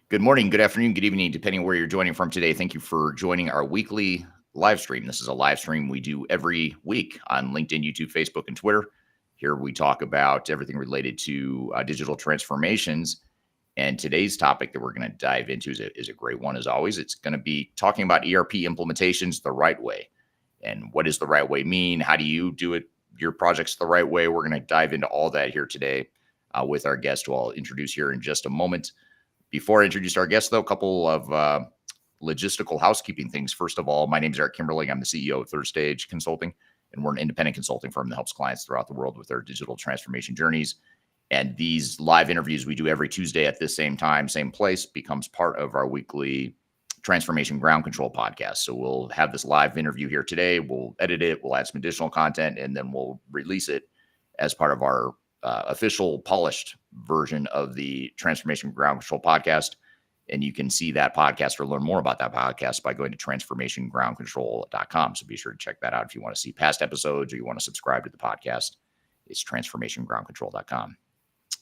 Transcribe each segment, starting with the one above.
Good morning, good afternoon, good evening, depending where you're joining from today. Thank you for joining our weekly live stream. This is a live stream we do every week on LinkedIn, YouTube, Facebook, and Twitter. Here we talk about everything related to digital transformations. And today's topic that we're going to dive into is a great one, as always. It's going to be talking about ERP implementations the right way. And what does the right way mean? How do you do it, your projects the right way? We're going to dive into all that here today with our guest, who I'll introduce here in just a moment. Before I introduce our guest, though, a couple of logistical housekeeping things. First of all, my name is Eric Kimberling. I'm the CEO of Third Stage Consulting, and we're an independent consulting firm that helps clients throughout the world with their digital transformation journeys. And these live interviews we do every Tuesday at this same time, same place, becomes part of our weekly Transformation Ground Control podcast. So we'll have this live interview here today. We'll edit it. We'll add some additional content, and then we'll release it as part of our official polished version of the Transformation Ground Control podcast. And you can see that podcast or learn more about that podcast by going to transformationgroundcontrol.com. So be sure to check that out if you want to see past episodes or you want to subscribe to the podcast. It's transformationgroundcontrol.com.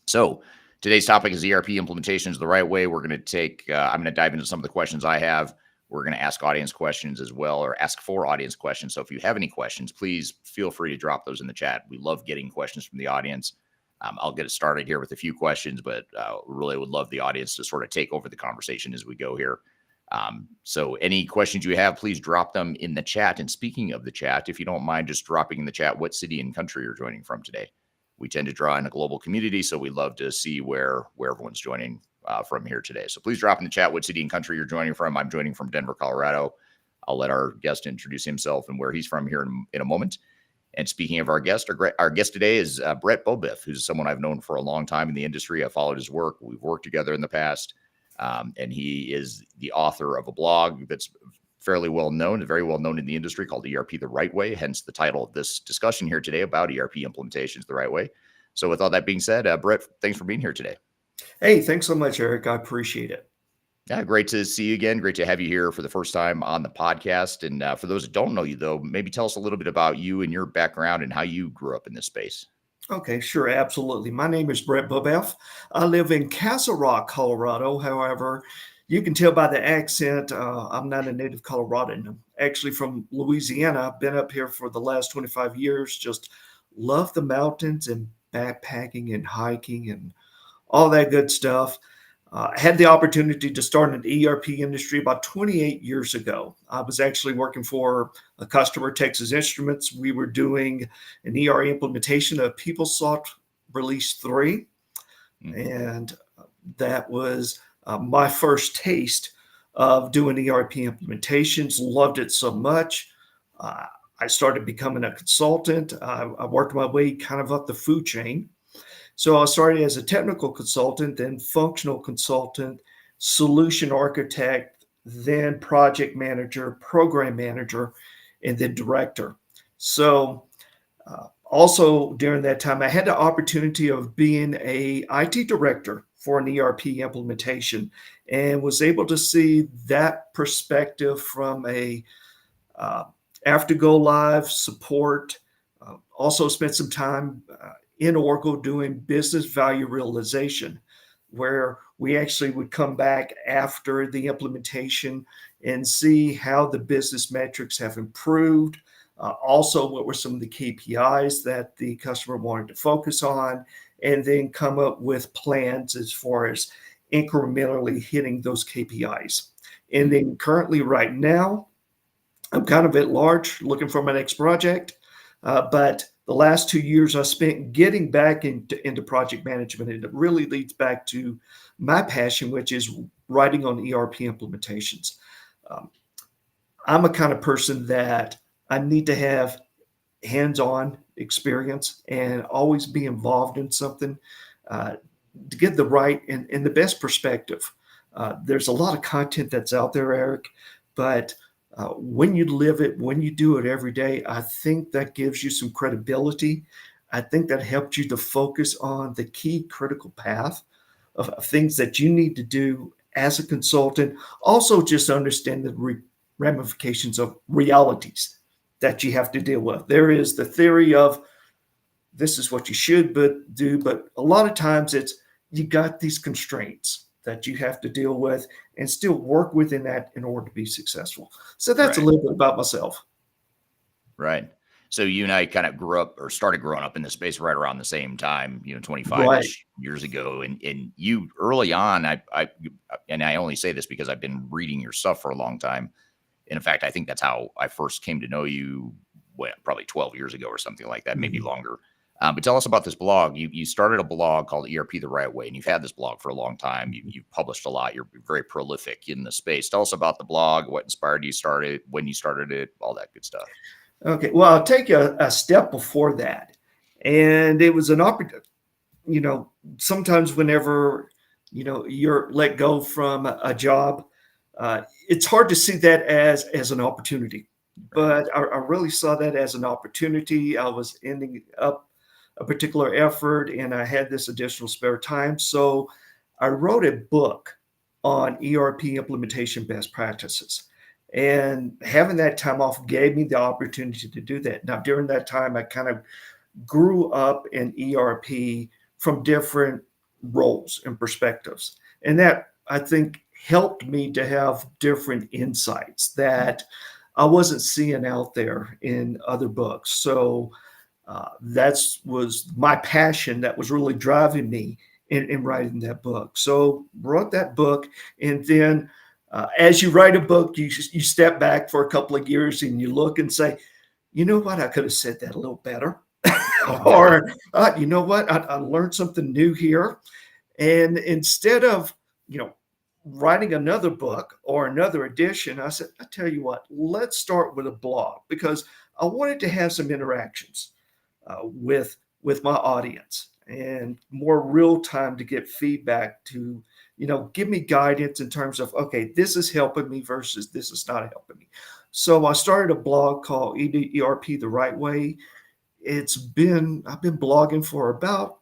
So today's topic is ERP implementations the right way. I'm going to dive into some of the questions I have. We're going to ask audience questions as well, or ask for audience questions. So if you have any questions, please feel free to drop those in the chat. We love getting questions from the audience. I'll get it started here with a few questions, but really would love the audience to sort of take over the conversation as we go here. So any questions you have, please drop them in the chat. And speaking of the chat, if you don't mind just dropping in the chat what city and country you're joining from today. We tend to draw in a global community, so we'd love to see where everyone's joining from here today. So please drop in the chat what city and country you're joining from. I'm joining from Denver, Colorado. I'll let our guest introduce himself and where he's from here in a moment. And speaking of our guest today is Brett Beaubouef, who's someone I've known for a long time in the industry. I've followed his work. We've worked together in the past. And he is the author of a blog that's fairly well known, very well known in the industry, called ERP The Right Way, hence the title of this discussion here today about ERP implementations the right way. So with all that being said, Brett, thanks for being here today. Hey, thanks so much, Eric. I appreciate it. Yeah, great to see you again. Great to have you here for the first time on the podcast. And for those that don't know you, though, maybe tell us a little bit about you and your background and how you grew up in this space. Okay, sure, absolutely. My name is Brett Beaubouef. I live in Castle Rock, Colorado. However, you can tell by the accent, I'm not a native Coloradan. I'm actually from Louisiana. I've been up here for the last 25 years. Just love the mountains and backpacking and hiking and all that good stuff. I had the opportunity to start in the ERP industry about 28 years ago. I was actually working for a customer, Texas Instruments. We were doing an ERP implementation of PeopleSoft Release 3. And that was my first taste of doing ERP implementations. Loved it so much. I started becoming a consultant. I worked my way kind of up the food chain. So I started as a technical consultant, then functional consultant, solution architect, then project manager, program manager, and then director. So also during that time, I had the opportunity of being a IT director for an ERP implementation and was able to see that perspective from a after go live support. Also spent some time in Oracle doing business value realization, where we actually would come back after the implementation and see how the business metrics have improved. Also, what were some of the KPIs that the customer wanted to focus on, and then come up with plans as far as incrementally hitting those KPIs. And then currently right now, I'm kind of at large looking for my next project, but the last 2 years I spent getting back into project management, and it really leads back to my passion, which is writing on ERP implementations. I'm a kind of person that I need to have hands-on experience and always be involved in something to get the right and the best perspective. There's a lot of content that's out there, Eric, but when you live it, when you do it every day, I think that gives you some credibility. I think that helps you to focus on the key critical path of things that you need to do as a consultant. Also, just understand the ramifications of realities that you have to deal with. There is the theory of this is what you should do, but a lot of times it's you got these constraints. that you have to deal with and still work within that in order to be successful. So that's a Right. little bit about myself. Right. So you and I kind of grew up or started growing up in the space right around the same time, Right. 25-ish years ago. And you early on, and I only say this because I've been reading your stuff for a long time. And in fact, I think that's how I first came to know you, probably 12 years ago or something like that, maybe Mhm. longer. But tell us about this blog. You started a blog called ERP The Right Way, and you've had this blog for a long time. You've published a lot. You're very prolific in the space. Tell us about the blog, what inspired you to start it, when you started it, all that good stuff. Okay. Well, I'll take a step before that. And it was an opportunity, you know, sometimes whenever, you're let go from a job, it's hard to see that as an opportunity. Right. But I really saw that as an opportunity. I was ending up a particular effort and I had this additional spare time. So I wrote a book on ERP implementation best practices. And having that time off gave me the opportunity to do that. Now, during that time, I kind of grew up in ERP from different roles and perspectives. And that I think helped me to have different insights that I wasn't seeing out there in other books. So that was my passion that was really driving me in writing that book. So wrote that book, and then as you write a book, you step back for a couple of years and you look and say, you know what, I could have said that a little better. Or you know what, I learned something new here. And instead of, you know, writing another book or another edition, I said, I tell you what, let's start with a blog because I wanted to have some interactions with my audience and more real time to get feedback to, give me guidance in terms of, okay, this is helping me versus this is not helping me. So I started a blog called ERP The Right Way. I've been blogging for about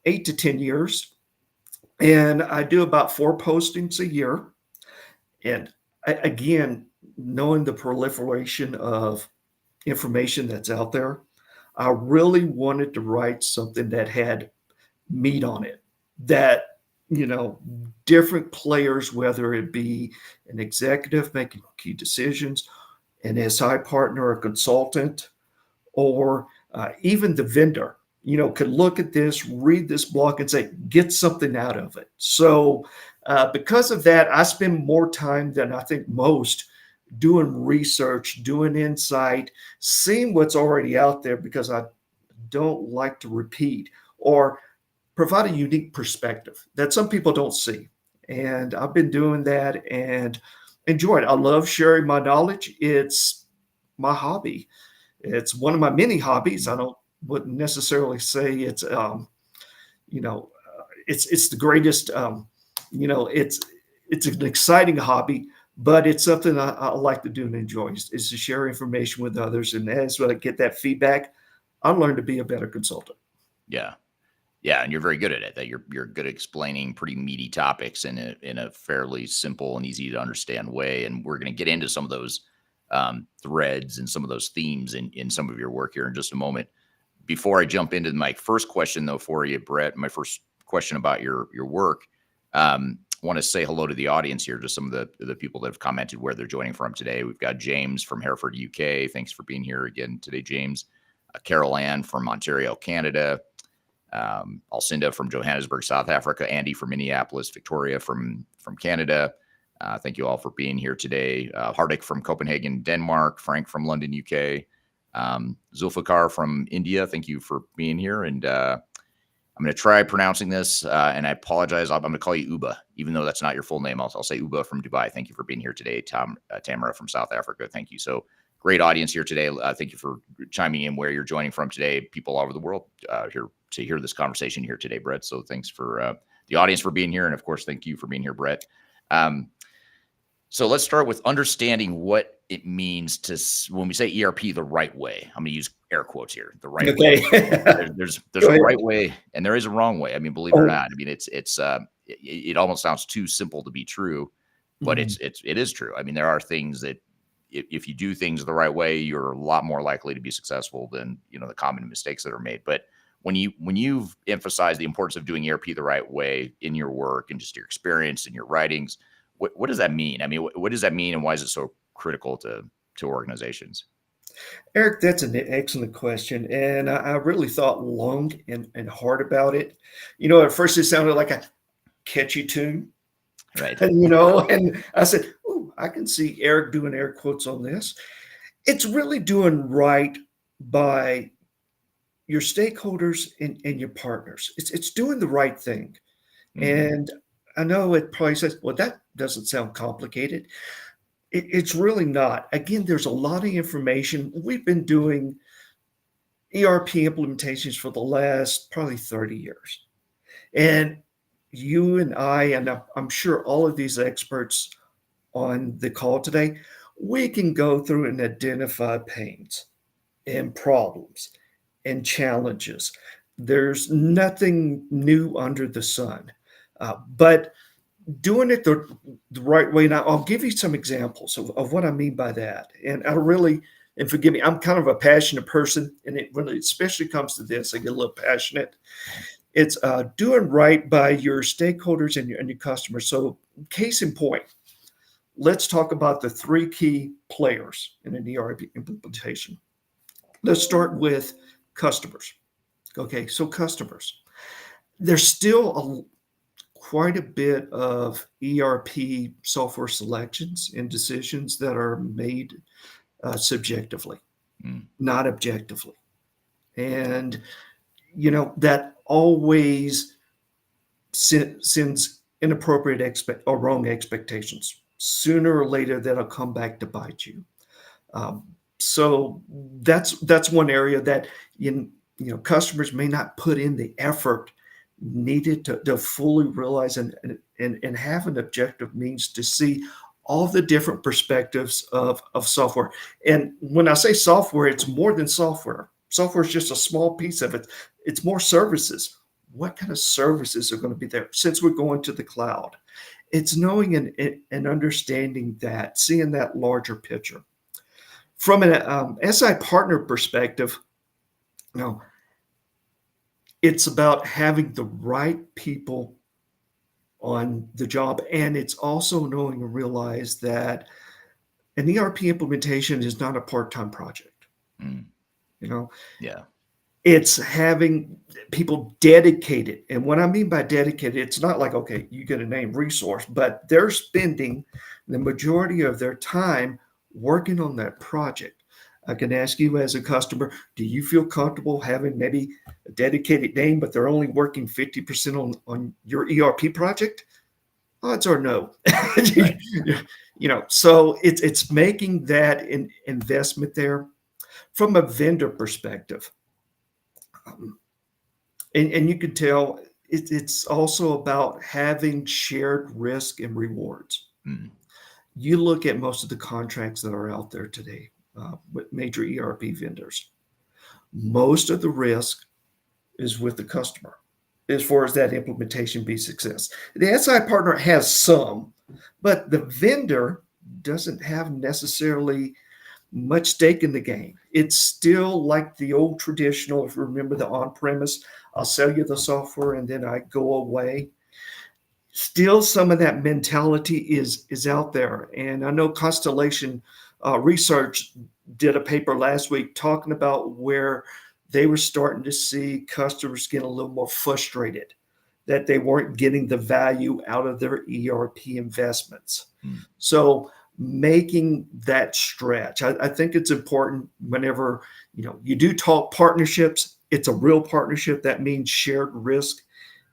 8 to 10 years, and I do about 4 postings a year. And again, knowing the proliferation of information that's out there, I really wanted to write something that had meat on it, that, you know, different players, whether it be an executive making key decisions, an SI partner, a consultant, or even the vendor, could look at this, read this blog, and say, get something out of it. So, because of that, I spend more time than I think most doing research, doing insight, seeing what's already out there because I don't like to repeat or provide a unique perspective that some people don't see. And I've been doing that and enjoy it. I love sharing my knowledge. It's my hobby. It's one of my many hobbies. I don't wouldn't necessarily say it's it's the greatest. It's an exciting hobby, but it's something I like to do and enjoy is to share information with others. And as I get that feedback, I learn to be a better consultant. Yeah. Yeah, and you're very good at it. That you're good at explaining pretty meaty topics in a fairly simple and easy to understand way. And we're going to get into some of those threads and some of those themes in some of your work here in just a moment. Before I jump into my first question, though, for you, Brett, my first question about your work, I want to say hello to the audience here, just some of the people that have commented where they're joining from today. We've got James from Hereford, UK. Thanks for being here again today, James. Carol Ann from Ontario, Canada. Alcinda from Johannesburg, South Africa, Andy from Minneapolis, Victoria from Canada. Thank you all for being here today. Hardik from Copenhagen, Denmark, Frank from London, UK, Zulfikar from India. Thank you for being here. And I'm going to try pronouncing this, and I apologize. I'm going to call you Uba, even though that's not your full name. I'll say Uba from Dubai. Thank you for being here today. Tamara from South Africa. Thank you. So great audience here today. Thank you for chiming in where you're joining from today. People all over the world here to hear this conversation here today, Brett. So thanks for the audience for being here. And of course, thank you for being here, Brett. So let's start with understanding what it means when we say ERP the right way. I'm going to use air quotes here, the right way. There's a right way and there is a wrong way. I mean, believe it or not, I mean, it almost sounds too simple to be true, but it is true. I mean, there are things that if you do things the right way, you're a lot more likely to be successful than, the common mistakes that are made. But when you've emphasized the importance of doing ERP the right way in your work and just your experience and your writings, what does that mean? I mean, what does that mean, and why is it so critical to organizations? Eric, that's an excellent question. And I really thought long and hard about it. At first it sounded like a catchy tune, Right. and I said, "Ooh, I can see Eric doing air quotes on this." It's really doing right by your stakeholders and your partners. It's doing the right thing. Hmm. And I know it probably says, well, that doesn't sound complicated. It's really not. Again, there's a lot of information. We've been doing ERP implementations for the last probably 30 years. And you and I, and I'm sure all of these experts on the call today, we can go through and identify pains and problems and challenges. There's nothing new under the sun. But doing it the right way. Now, I'll give you some examples of what I mean by that. And I really, and forgive me, I'm kind of a passionate person. And when it especially comes to this, I get a little passionate. It's doing right by your stakeholders and your customers. So, case in point, let's talk about the three key players in an ERP implementation. Let's start with customers. Okay, so customers. There's still quite a bit of ERP software selections and decisions that are made subjectively, Mm. not objectively. And, that always sends inappropriate or wrong expectations. Sooner or later, that'll come back to bite you. Um, so that's one area that customers may not put in the effort needed to fully realize and have an objective means to see all the different perspectives of software. And when I say software, it's more than software. Software is just a small piece of it. It's more services. What kind of services are going to be there since we're going to the cloud? It's knowing and understanding that, seeing that larger picture. From an SI partner perspective, you know, it's about having the right people on the job. And it's also knowing and realize that an ERP implementation is not a part-time project. Mm. You know, Yeah. it's having people dedicated. And what I mean by dedicated, it's not like, okay, you get a name resource, but they're spending the majority of their time working on that project. I can ask you as a customer, do you feel comfortable having maybe a dedicated name, but they're only working 50% on your ERP project? Odds are no. Right. So it's making that investment there. From a vendor perspective, um, and you can tell it's also about having shared risk and rewards. Mm. You look at most of the contracts that are out there today with major ERP vendors, most of the risk is with the customer as far as that implementation be success. The SI partner has some, but the vendor doesn't have necessarily much stake in the game. It's still like the old traditional, if you remember the on premise, I'll sell you the software and then I go away. Still, some of that mentality is out there. And I know Constellation Research did a paper last week talking about where they were starting to see customers get a little more frustrated that they weren't getting the value out of their ERP investments. Mm. So making that stretch, I think it's important whenever you do talk partnerships. It's a real partnership. That means shared risk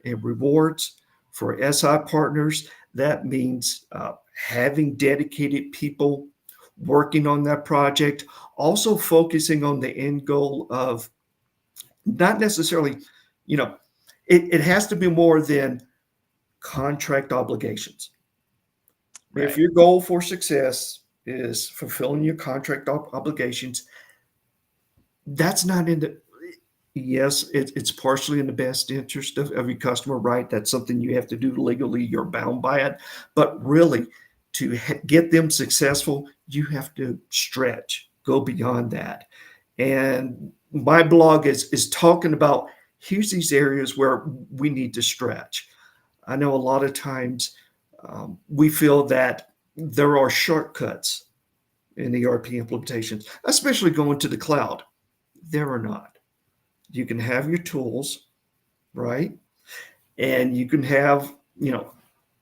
and rewards. For SI partners, that means having dedicated people working on that project, also focusing on the end goal of not necessarily, you know, it has to be more than contract obligations. If Right. your goal for success is fulfilling your contract obligations, that's not in the, yes, it's partially in the best interest of your customer, right? That's something you have to do legally. You're bound by it. But really, to get them successful, you have to stretch, go beyond that. And my blog is talking about here's these areas where we need to stretch. I know a lot of times we feel that there are shortcuts in ERP implementations, especially going to the cloud. There are not. You can have your tools, right? And you can have,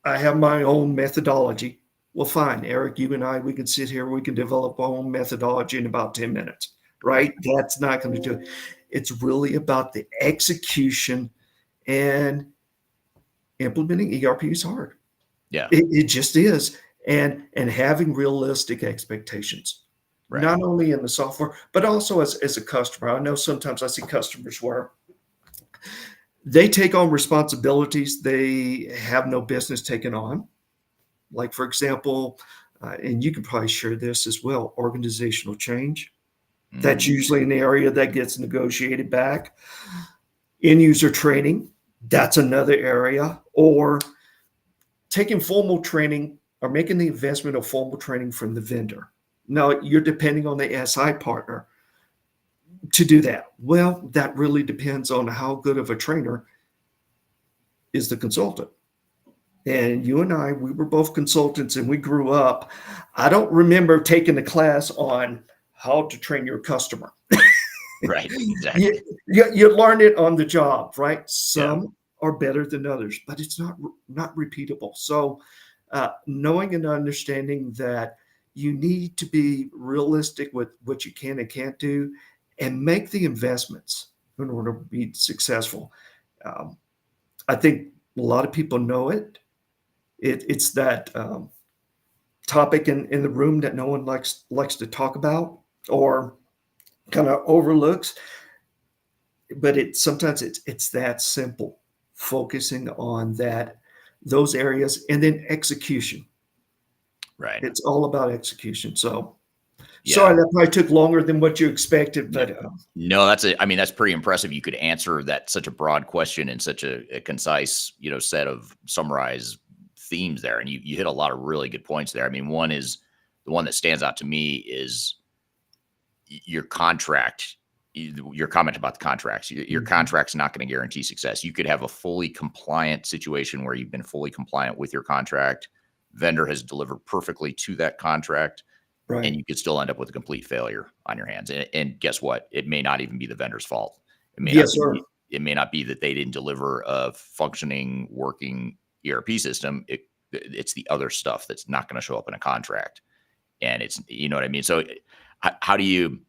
I have my own methodology. Well, fine, Eric, you and I, we can sit here, we can develop our own methodology in about 10 minutes, right? That's not going to do it. It's really about the execution, and implementing ERP is hard. Yeah. It just is. And having realistic expectations, Right. not only in the software, but also as a customer. I know sometimes I see customers where they take on responsibilities they have no business taking on. Like, for example, and you can probably share this as well, organizational change. That's Mhm. usually an area that gets negotiated back. End user training, that's another area. Or taking formal training or making the investment of formal training from the vendor. Now, you're depending on the SI partner to do that. Well, that really depends on how good of a trainer is the consultant. And you and I, we were both consultants and we grew up. I don't remember taking a class on how to train your customer. Right. you, Exactly. you learn it on the job, right? Yeah. Some are better than others, but it's not repeatable. So, knowing and understanding that you need to be realistic with what you can and can't do, and make the investments in order to be successful. Um, I think a lot of people know it. It's that topic in the room that no one likes to talk about or kind of overlooks. But sometimes it's that simple, focusing on those areas, and then execution. Right. It's all about execution. So Yeah. sorry that probably took longer than what you expected, No, but no, I mean, that's pretty impressive. You could answer that such a broad question in such a concise, set of summarized themes there. And you hit a lot of really good points there. I mean, one is the one that stands out to me is your contract, your comment about the contracts. Your contract's not going to guarantee success. You could have a fully compliant situation where you've been fully compliant with your contract. Vendor has delivered perfectly to that contract, and right. you could still end up with a complete failure on your hands. And guess what? It may not even be the vendor's fault. It may not Yes, sir. be. It may not be that they didn't deliver a functioning, working ERP system. It's the other stuff that's not going to show up in a contract. And it's, you know what I mean. So, how do you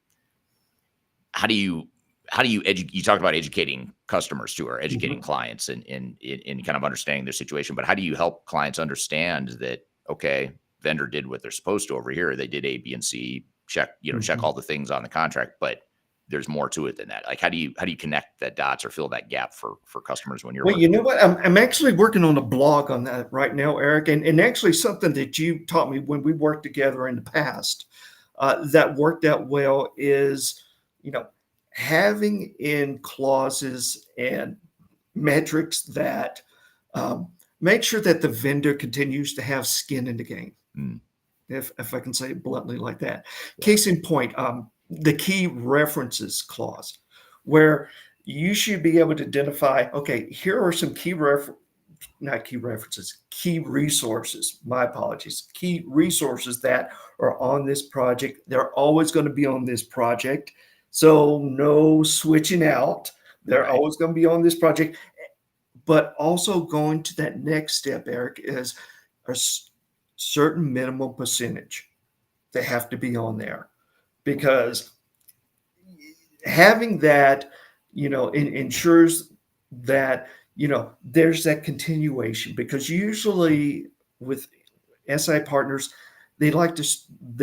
educate? You talked about educating customers too, or educating Mhm. clients, and in kind of understanding their situation. But how do you help clients understand that, okay, vendor did what they're supposed to over here. They did A, B, and C. Check Mhm. all the things on the contract, but there's more to it than that. Like, how do you connect that dots or fill that gap for customers when you're Well, you working know with what? I'm actually working on a blog on that right now, Eric, and actually something that you taught me when we worked together in the past that worked out well is, you know, having in clauses and metrics that make sure that the vendor continues to have skin in the game, them? if I can say it bluntly like that. Yeah. Case in point, the key references clause, where you should be able to identify, okay, here are some not key references, key resources. My apologies. Key resources that are on this project. They're always going to be on this project. So no switching out. They're Right. always going to be on this project. But also going to that next step, Eric, is a certain minimum percentage. They have to be on there because having that, ensures that, there's that continuation because usually with SI partners, they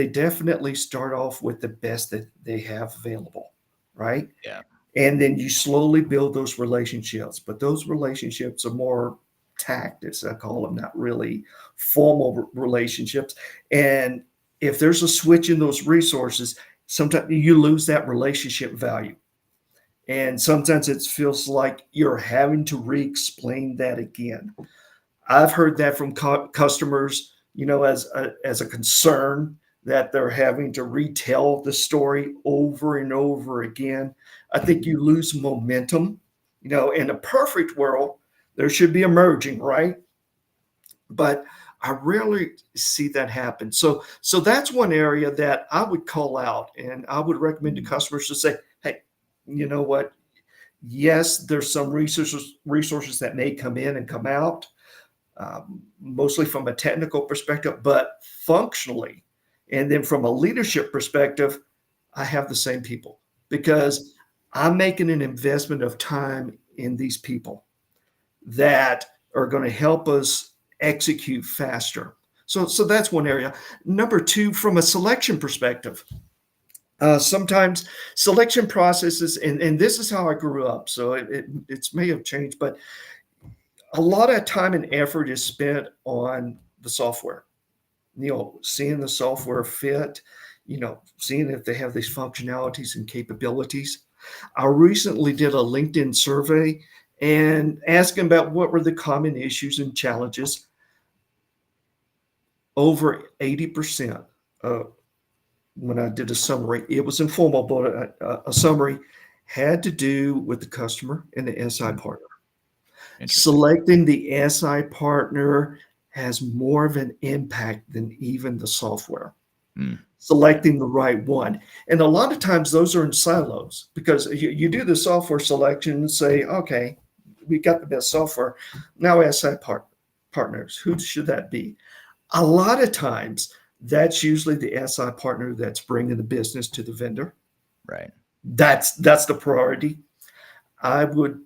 definitely start off with the best that they have available, right? Yeah. And then you slowly build those relationships, but those relationships are more tact, as I call them, not really formal relationships. And if there's a switch in those resources, sometimes you lose that relationship value. And sometimes it feels like you're having to re-explain that again. I've heard that from customers, as a concern that they're having to retell the story over and over again. I think Mhm. you lose momentum In a perfect world, there should be a merging, right? But I rarely see that happen. So that's one area that I would call out, and I would recommend to customers to say, hey, you know what? Yes, there's some resources that may come in and come out, mostly from a technical perspective, but functionally, and then from a leadership perspective, I have the same people because I'm making an investment of time in these people that are going to help us execute faster. So that's one area. Number two, from a selection perspective, sometimes selection processes, and this is how I grew up, so it may have changed, but a lot of time and effort is spent on the software. Seeing the software fit, seeing if they have these functionalities and capabilities. I recently did a LinkedIn survey and asking about what were the common issues and challenges. Over 80%, when I did a summary, it was informal, but a summary had to do with the customer and the SI partner. Interesting. Selecting the SI partner has more of an impact than even the software. Mm. Selecting the right one. And a lot of times those are in silos because you do the software selection and say, okay, we got the best software. Now SI partners, who should that be? A lot of times that's usually the SI partner that's bringing the business to the vendor. Right. That's the priority. I would,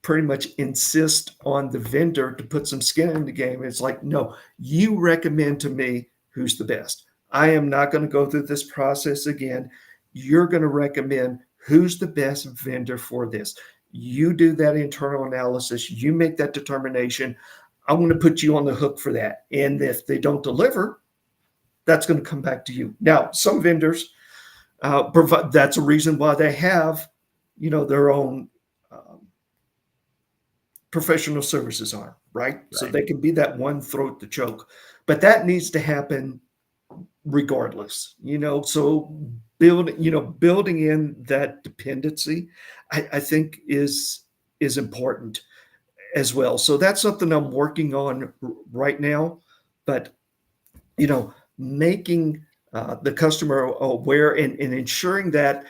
pretty much insist on the vendor to put some skin in the game. It's like, no, you recommend to me who's the best. I am not going to go through this process again. You're going to recommend who's the best vendor for this. You do that internal analysis. You make that determination. I'm going to put you on the hook for that. And if they don't deliver, that's going to come back to you. Now, some vendors provide. That's a reason why they have, their own professional services arm, right? So they can be that one throat to choke, but that needs to happen regardless. So building in that dependency, I think is important as well. So that's something I'm working on right now. But making the customer aware and ensuring that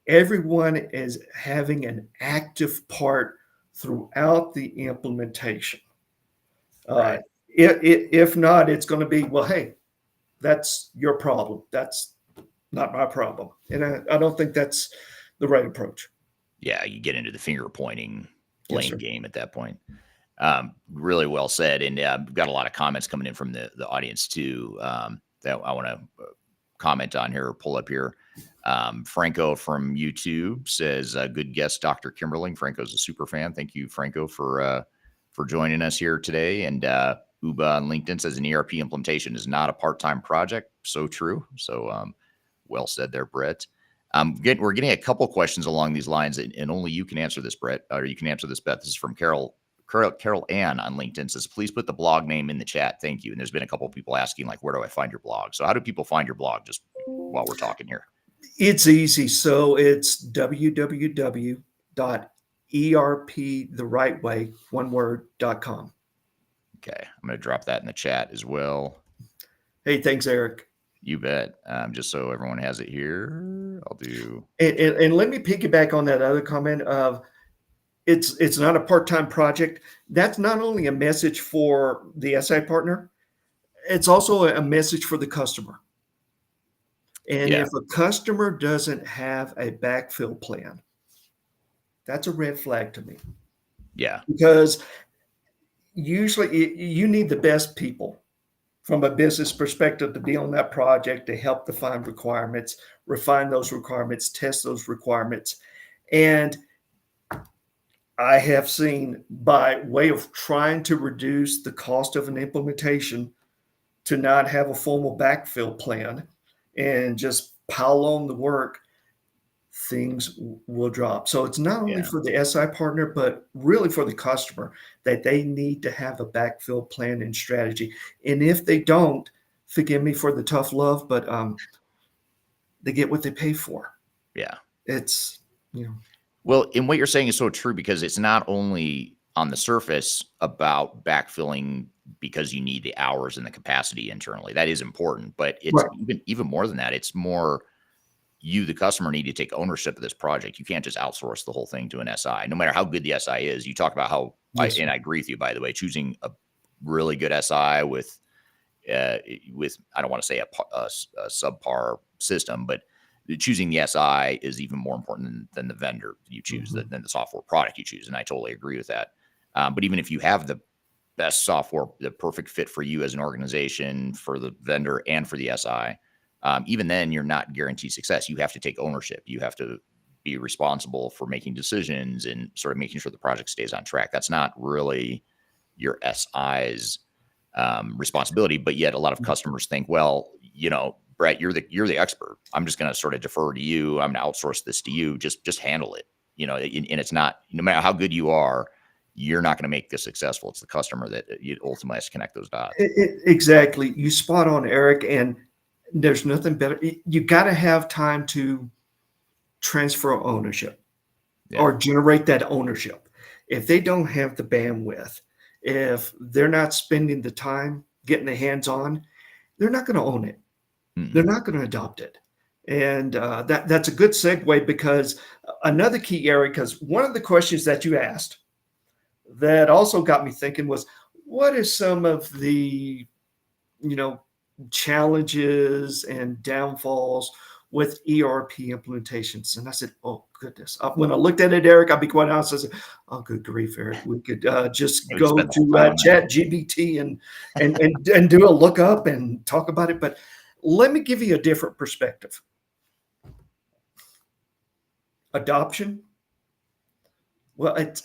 everyone is having an active part throughout the implementation. Right. If not, it's going to be, well, hey, that's your problem. That's not my problem. And I don't think that's the right approach. Yeah, you get into the finger pointing Yes, blame sir. game at that point. Really well said. And we've got a lot of comments coming in from the audience too, that I want to comment on here or pull up here. Franco from YouTube says, good guest, Dr. Kimberling. Franco's a super fan. Thank you, Franco, for joining us here today. And Uba on LinkedIn says an ERP implementation is not a part-time project. So true. So well said there, Brett. We're getting a couple questions along these lines, and only you can answer this, Brett, or you can answer this, Beth. This is from Carol Ann on LinkedIn. Says, please put the blog name in the chat. Thank you. And there's been a couple of people asking, like, where do I find your blog? So how do people find your blog, just while we're talking here? It's easy. So it's www.erptherightway, one word.com. Okay. I'm going to drop that in the chat as well. Hey, thanks, Eric. You bet. Just so everyone has it here, I'll do. And let me piggyback on that other comment of it's not a part-time project. That's not only a message for the SI partner, it's also a message for the customer. And if a customer doesn't have a backfill plan, that's a red flag to me. Yeah. Because usually you need the best people from a business perspective to be on that project to help define requirements, refine those requirements, test those requirements. And I have seen, by way of trying to reduce the cost of an implementation, to not have a formal backfill plan and just pile on the work, things will drop. So it's not only for the SI partner, but really for the customer, that they need to have a backfill plan and strategy. And if they don't, forgive me for the tough love, but they get what they pay for. Yeah. It's, Well, and what you're saying is so true because it's not only on the surface about backfilling because you need the hours and the capacity internally. That is important, but it's Right. even more than that. It's more you, the customer, need to take ownership of this project. You can't just outsource the whole thing to an SI, no matter how good the SI is. You talk about how, Yes. and I agree with you, by the way, choosing a really good SI with I don't want to say a subpar system, but choosing the SI is even more important than the vendor you choose, Mhm. than the software product you choose. And I totally agree with that. But even if you have the best software, the perfect fit for you as an organization, for the vendor, and for the SI, even then you're not guaranteed success. You have to take ownership. You have to be responsible for making decisions and sort of making sure the project stays on track. That's not really your SI's responsibility, but yet a lot of customers think, well, Brett, you're the expert. I'm just going to sort of defer to you. I'm going to outsource this to you. Just handle it. And it's not, no matter how good you are, you're not going to make this successful. It's the customer that you ultimately has to connect those dots. Exactly. You spot on, Eric. And there's nothing better. You got to have time to transfer ownership Yeah. or generate that ownership. If they don't have the bandwidth, if they're not spending the time getting the hands on, they're not going to own it. They're Mm-mm. not going to adopt it. And that's a good segue because another key area, because one of the questions that you asked that also got me thinking was, what are some of the, you know, challenges and downfalls with ERP implementations? And I said, oh, goodness. When I looked at it, Eric, I'll be quite honest. I said, oh, good grief, Eric. We could just Yeah, we just go spent the whole to time on that. Chat GBT and do a lookup and talk about it. But let me give you a different perspective. Adoption, well, it's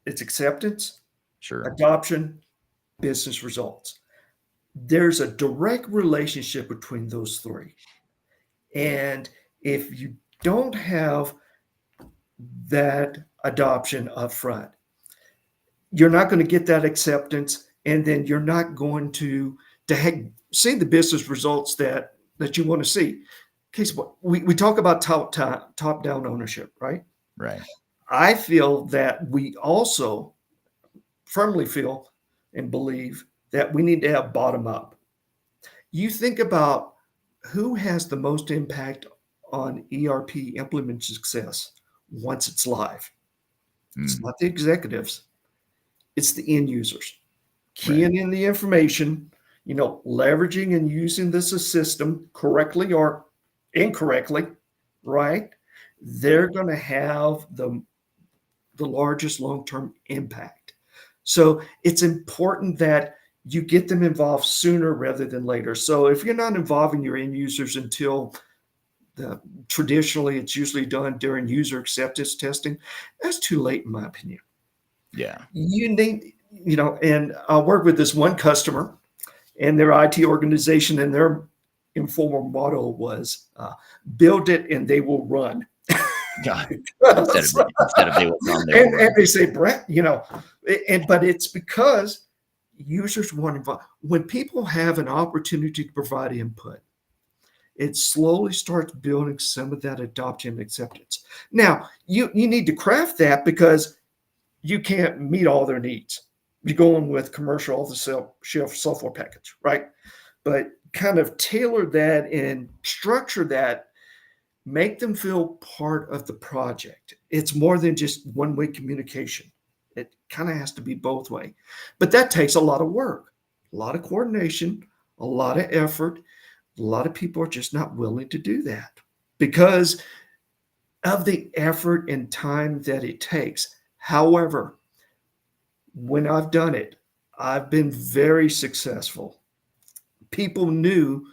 acceptance, Sure. adoption, business results. There's a direct relationship between those three. And if you don't have that adoption up front, you're not going to get that acceptance, and then you're not going to see the business results that you want to see. Case what we talk about top down ownership, right? Right. I feel that we also firmly feel and believe that we need to have bottom up. You think about who has the most impact on ERP implement success once it's live. It's Mm. not the executives, it's the end users. Right. Keying in the information, leveraging and using this system correctly or incorrectly, right? They're going to have the largest long-term impact. So it's important that you get them involved sooner rather than later. So if you're not involving your end users until traditionally it's usually done during user acceptance testing, that's too late in my opinion. Yeah. You need, and I work with this one customer and their IT organization, and their informal motto was build it and they will run. Yeah. So, Instead of they will come, they will and run. they say, Brett, but it's because users want involved. When people have an opportunity to provide input, it slowly starts building some of that adoption and acceptance. Now, you need to craft that because you can't meet all their needs. You're going with commercial off the shelf software package, right? But kind of tailor that and structure that, make them feel part of the project. It's more than just one-way communication. It kind of has to be both way. But that takes a lot of work, a lot of coordination, a lot of effort. A lot of people are just not willing to do that because of the effort and time that it takes. However, when I've done it, I've been very successful. People knew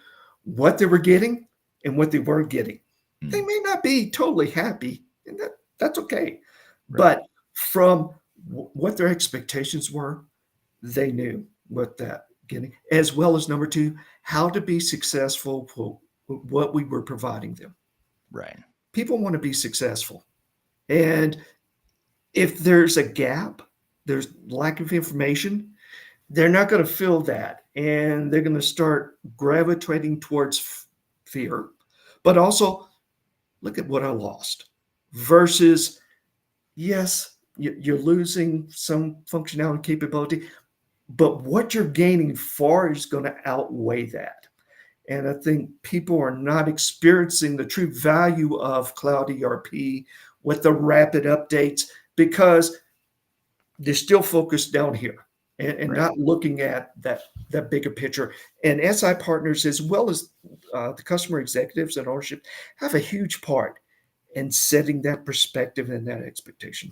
what they were getting and what they weren't getting. They Mm. may not be totally happy, and that's okay. Right. But from what their expectations were, they knew what that getting, as well as number two, how to be successful for what we were providing them. Right. People want to be successful. And if there's a gap, there's lack of information, they're not going to fill that. And they're going to start gravitating towards fear, but also look at what I lost versus, yes, you're losing some functionality capability, but what you're gaining far is going to outweigh that. And I think people are not experiencing the true value of cloud ERP with the rapid updates because they're still focused down here and Right. not looking at that bigger picture. And SI partners, as well as the customer executives and ownership, have a huge part in setting that perspective and that expectation.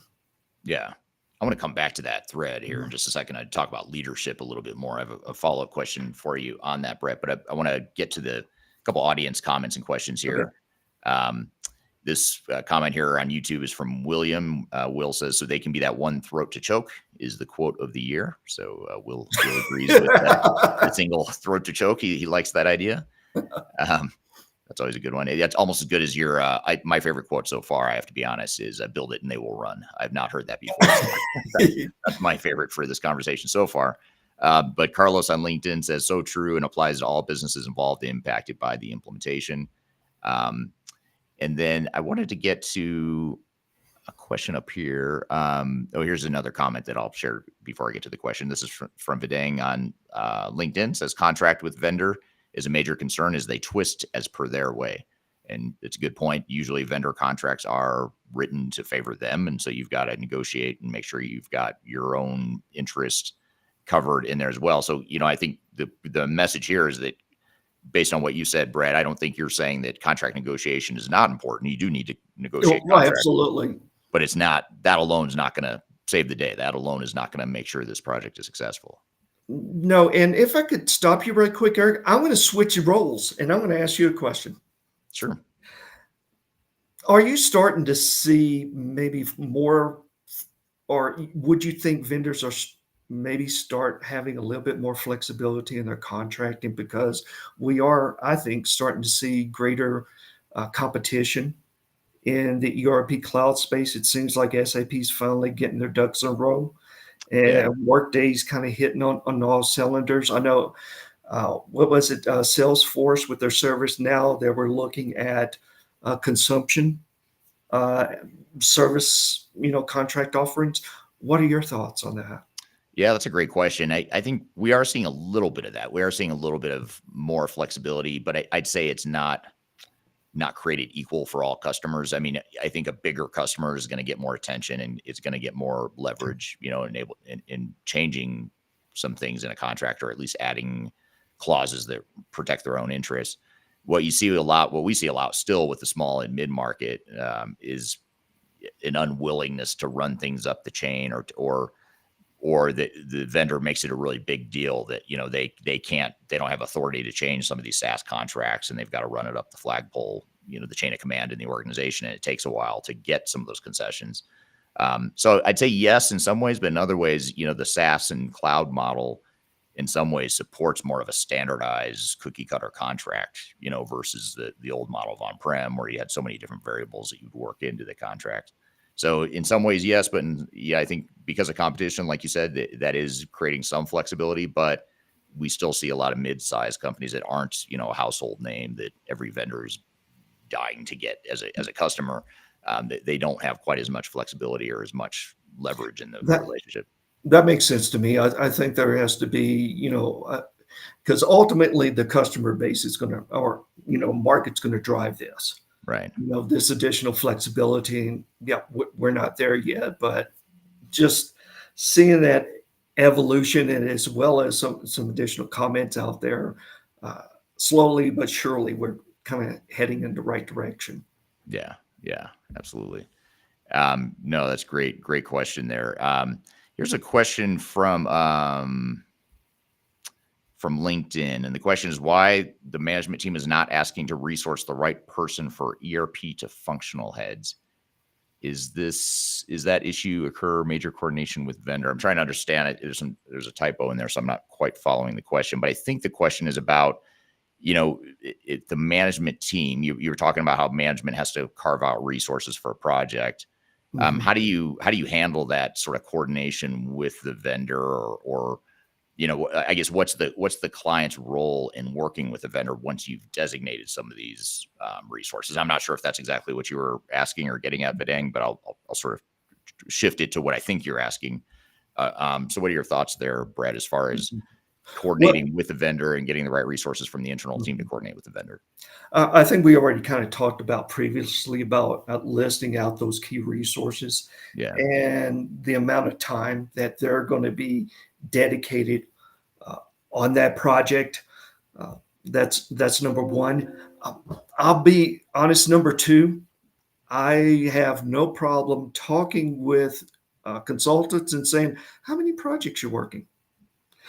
Yeah. I want to come back to that thread here in Mhm. just a second. I talk about leadership a little bit more. I have a follow up question for you on that, Brett, but I want to get to the couple audience comments and questions Okay. here. Um, this comment here on YouTube is from William. Will says, "So they can be that one throat to choke," is the quote of the year. So Will agrees with the single throat to choke. He likes that idea. Um, that's always a good one. That's almost as good as your. My favorite quote so far, I have to be honest, is "Build it and they will run." I've not heard that before, so that's my favorite for this conversation so far. But Carlos on LinkedIn says, "So true and applies to all businesses involved impacted by the implementation." Um, and then I wanted to get to a question up here. Here's another comment that I'll share before I get to the question. This is from Vidang on LinkedIn. Says contract with vendor is a major concern as they twist as per their way. And it's a good point. Usually vendor contracts are written to favor them. And so you've got to negotiate and make sure you've got your own interest covered in there as well. So, I think the message here is that based on what you said, Brad, I don't think you're saying that contract negotiation is not important. You do need to negotiate Right, contracts, absolutely. but it's not, that alone is not going to save the day. That alone is not going to make sure this project is successful. No, and if I could stop you right quick, Eric, I'm going to switch roles and I'm going to ask you a question. Sure. Are you starting to see maybe more, or would you think vendors are maybe start having a little bit more flexibility in their contracting because we are, I think, starting to see greater competition in the ERP cloud space? It seems like SAP's finally getting their ducks in a row, Yeah. and Workday's kind of hitting on all cylinders. I know, what was it, Salesforce with their service now, they were looking at consumption uh, service, contract offerings. What are your thoughts on that? Yeah, that's a great question. I think we are seeing a little bit of that. We are seeing a little bit of more flexibility, but I'd say it's not created equal for all customers. I mean, I think a bigger customer is going to get more attention and it's going to get more leverage, enable in changing some things in a contract or at least adding clauses that protect their own interests. What we see a lot still with the small and mid market is an unwillingness to run things up the chain or the vendor makes it a really big deal that they don't have authority to change some of these SaaS contracts and they've got to run it up the flagpole, the chain of command in the organization, and it takes a while to get some of those concessions. So I'd say yes in some ways, but in other ways, the SaaS and cloud model in some ways supports more of a standardized cookie cutter contract, versus the old model of on-prem where you had so many different variables that you'd work into the contract. So in some ways, yes, but I think because of competition, like you said, that is creating some flexibility, but we still see a lot of mid-sized companies that aren't, a household name that every vendor is dying to get as a customer. They don't have quite as much flexibility or as much leverage in the That relationship. that makes sense to me. I think there has to be, because ultimately the customer base is going to, or market's going to drive this. Right. This additional flexibility. And yeah, we're not there yet, but just seeing that evolution and as well as some additional comments out there, uh, slowly but surely, we're kind of heading in the right direction. Yeah. Yeah. Absolutely. No, that's great. Great question there. Here's a question from LinkedIn. And the question is why the management team is not asking to resource the right person for ERP to functional heads. Is that issue occur major coordination with vendor? I'm trying to understand it. There's a typo in there, so I'm not quite following the question, but I think the question is about, the management team. You were talking about how management has to carve out resources for a project. Mhm. How do you handle that sort of coordination with the vendor or I guess what's the client's role in working with a vendor once you've designated some of these resources? I'm not sure if that's exactly what you were asking or getting at, Bedang, but I'll sort of shift it to what I think you're asking. So what are your thoughts there, Brad, as far as Well, coordinating with the vendor and getting the right resources from the internal team to coordinate with the vendor? I think we already kind of talked about previously about listing out those key resources Yeah. and the amount of time that they're going to be dedicated uh, on that project. Uh, that's number one. I'll be honest. Number two, I have no problem talking with consultants and saying, "How many projects you're working?"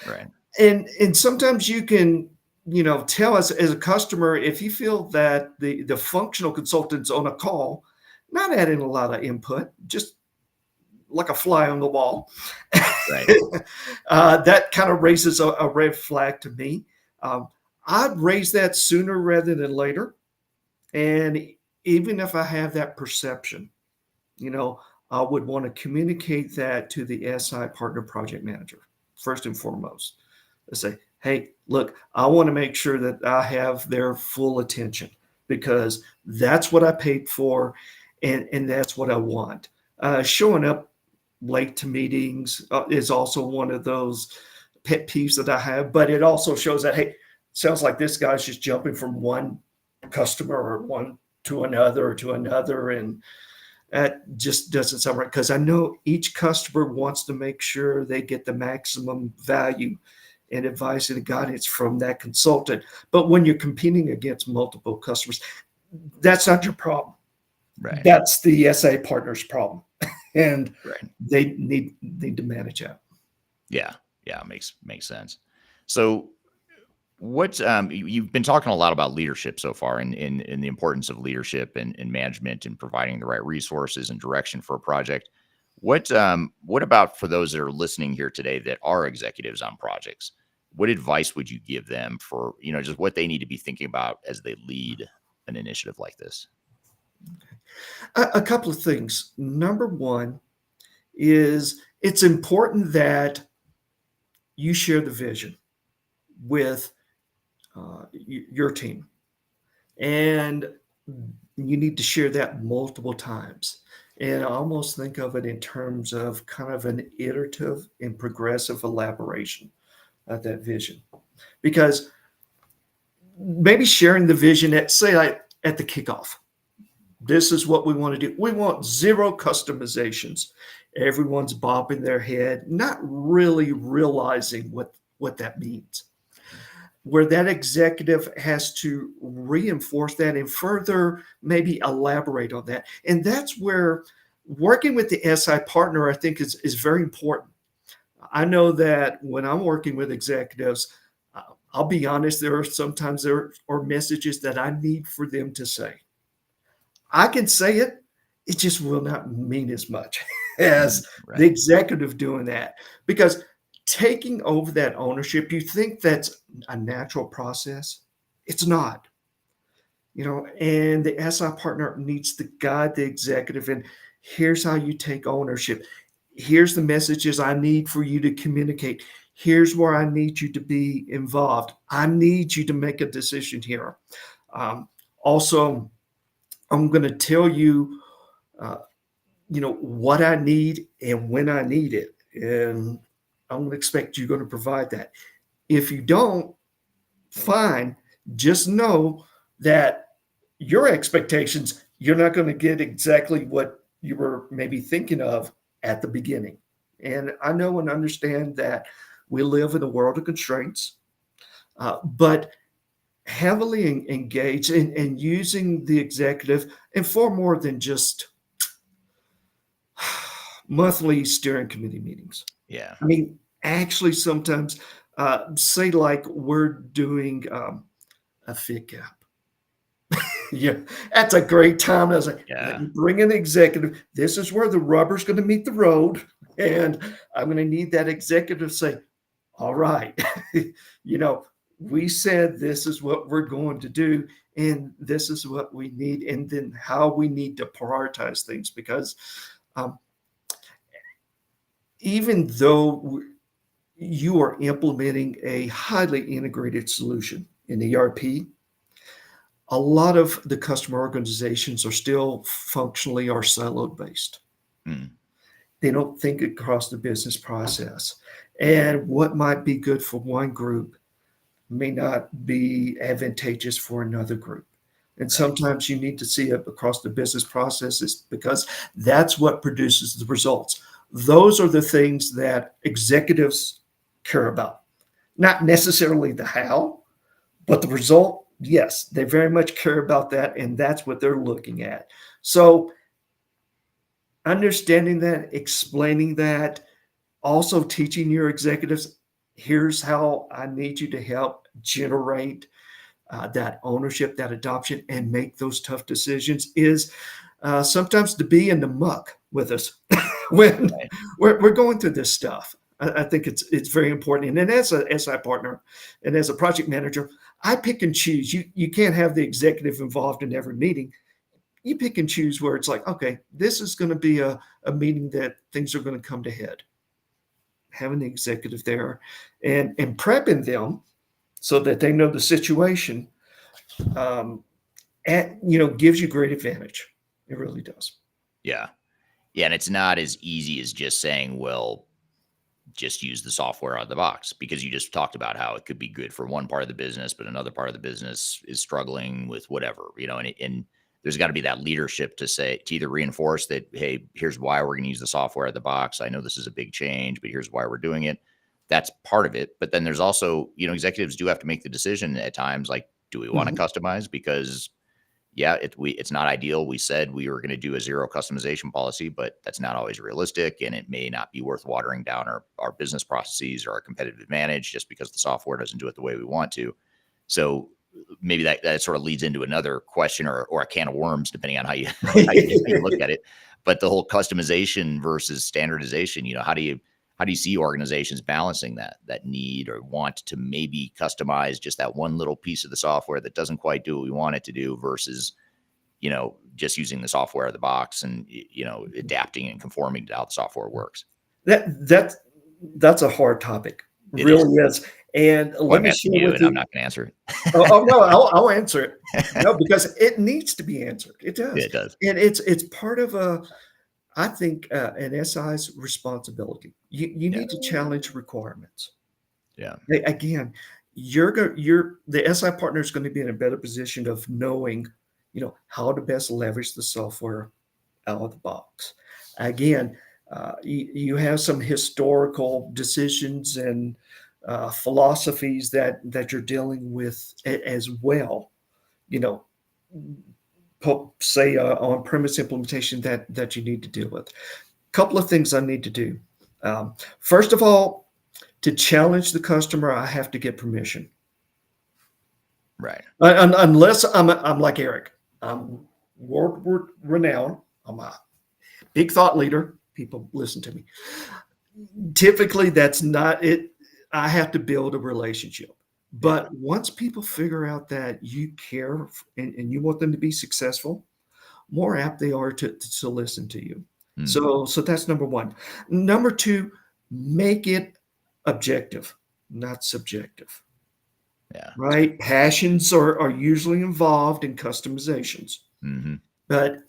Right. And sometimes you can, tell us as a customer if you feel that the functional consultant's on a call, not adding a lot of input, just like a fly on the wall. Right. That kind of raises a red flag to me. Um, I'd raise that sooner rather than later. And even if I have that perception, you know, I would want to communicate that to the SI partner project manager first and foremost. I say, hey, look, I want to make sure that I have their full attention because that's what I paid for and that's what I want. Showing up late to meetings is also one of those pet peeves that I have, but it also shows that, hey, sounds like this guy's just jumping from one customer or one to another or to another. And that just doesn't sound right because I know each customer wants to make sure they get the maximum value and advice and guidance from that consultant. But when you're competing against multiple customers, that's not your problem. Right. That's the SA partner's problem. And Right. they need to manage that. Yeah. Yeah. Makes sense. So what you've been talking a lot about leadership so far and in the importance of leadership and management and providing the right resources and direction for a project. What about for those that are listening here today that are executives on projects? What advice would you give them for, just what they need to be thinking about as they lead an initiative like this? A couple of things. Number one is it's important that you share the vision with your team. And you need to share that multiple times. And I almost think of it in terms of kind of an iterative and progressive elaboration of that vision. Because maybe sharing the vision at, say, like at the kickoff, this is what we want to do. We want zero customizations. Everyone's bobbing their head, not really realizing what that means. Where that executive has to reinforce that and further maybe elaborate on that. And that's where working with the SI partner, I think, is very important. I know that when I'm working with executives, I'll be honest, there are messages that I need for them to say. I can say it, it just will not mean as much as the Right. executive doing that. Because taking over that ownership, you think that's a natural process. It's not, and the SI partner needs to guide the executive. And here's how you take ownership. Here's the messages I need for you to communicate. Here's where I need you to be involved. I need you to make a decision here. Also, I'm going to tell you, uh, what I need and when I need it. And I'm going to expect you're going to provide that. If you don't, fine. Just know that your expectations, you're not going to get exactly what you were maybe thinking of at the beginning. And I know and understand that we live in a world of constraints, but heavily engaged in using the executive and far more than just monthly steering committee meetings. Yeah. I mean, actually, sometimes, say, like we're doing a fit gap. Yeah, that's a great time. I was like, let Yeah. me bring in the executive. This is where the rubber's going to meet the road. And I'm going to need that executive to say, all right, you know, we said this is what we're going to do, and this is what we need, and then how we need to prioritize things. Because um, even though you are implementing a highly integrated solution in ERP. A lot of the customer organizations are still functionally or siloed based. Mm, They don't think across the business process. And what might be good for one group may not be advantageous for another group. And right. sometimes you need to see it across the business processes because that's what produces the results. Those are the things that executives care about, not necessarily the how, but the result. Yes, they very much care about that, and that's what they're looking at. So, understanding that, explaining that, also teaching your executives, here's how I need you to help generate that ownership, that adoption, and make those tough decisions is sometimes to be in the muck with us when Right. we're going through this stuff. I think it's very important. And as a SI partner and as a project manager, I pick and choose. You can't have the executive involved in every meeting. You pick and choose where it's like, okay, this is going to be a meeting that things are going to come to head. Having the executive there and prepping them so that they know the situation, um, gives you great advantage. It really does. Yeah. Yeah. And it's not as easy as just saying, well, just use the software out of the box, because you just talked about how it could be good for one part of the business, but another part of the business is struggling with whatever, and there's got to be that leadership to say, to either reinforce that, hey, here's why we're going to use the software out of the box. I know this is a big change, but here's why we're doing it. That's part of it. But then there's also, executives do have to make the decision at times, like, do we want to Mhm. customize? Because yeah, it's not ideal. We said we were going to do a zero customization policy, but that's not always realistic, and it may not be worth watering down our business processes or our competitive advantage just because the software doesn't do it the way we want to. So maybe that sort of leads into another question, or a can of worms, depending on how you how you look at it. But the whole customization versus standardization, how do you see organizations balancing that need or want to maybe customize just that one little piece of the software that doesn't quite do what we want it to do versus, just using the software out of the box and, adapting and conforming to how the software works? That that that's a hard topic, It is. really is. And Well, let I'm me asking share you, with and I'm you. not going to answer Oh, no, it. I'll answer it. No, because it needs to be answered. It Yeah, does, it does. and it's part of I think an SI's responsibility. You Yeah, need to challenge requirements. yeah, Again, you're the SI partner is going to be in a better position of knowing, how to best leverage the software out of the box. Again, you have some historical decisions and philosophies that you're dealing with as well. You know, say on-premise implementation that you need to deal with. Couple of things I need to do. First of all, to challenge the customer, I have to get permission. right. Unless I'm like Eric, I'm world renowned. I'm a big thought leader. People listen to me. Typically, that's not it. I have to build a relationship. Yeah. But once people figure out that you care and you want them to be successful, more apt they are to listen to you. Mm, So that's number one. Number two, make it objective, not subjective. yeah. Right? Passions are usually involved in customizations. Hmm. But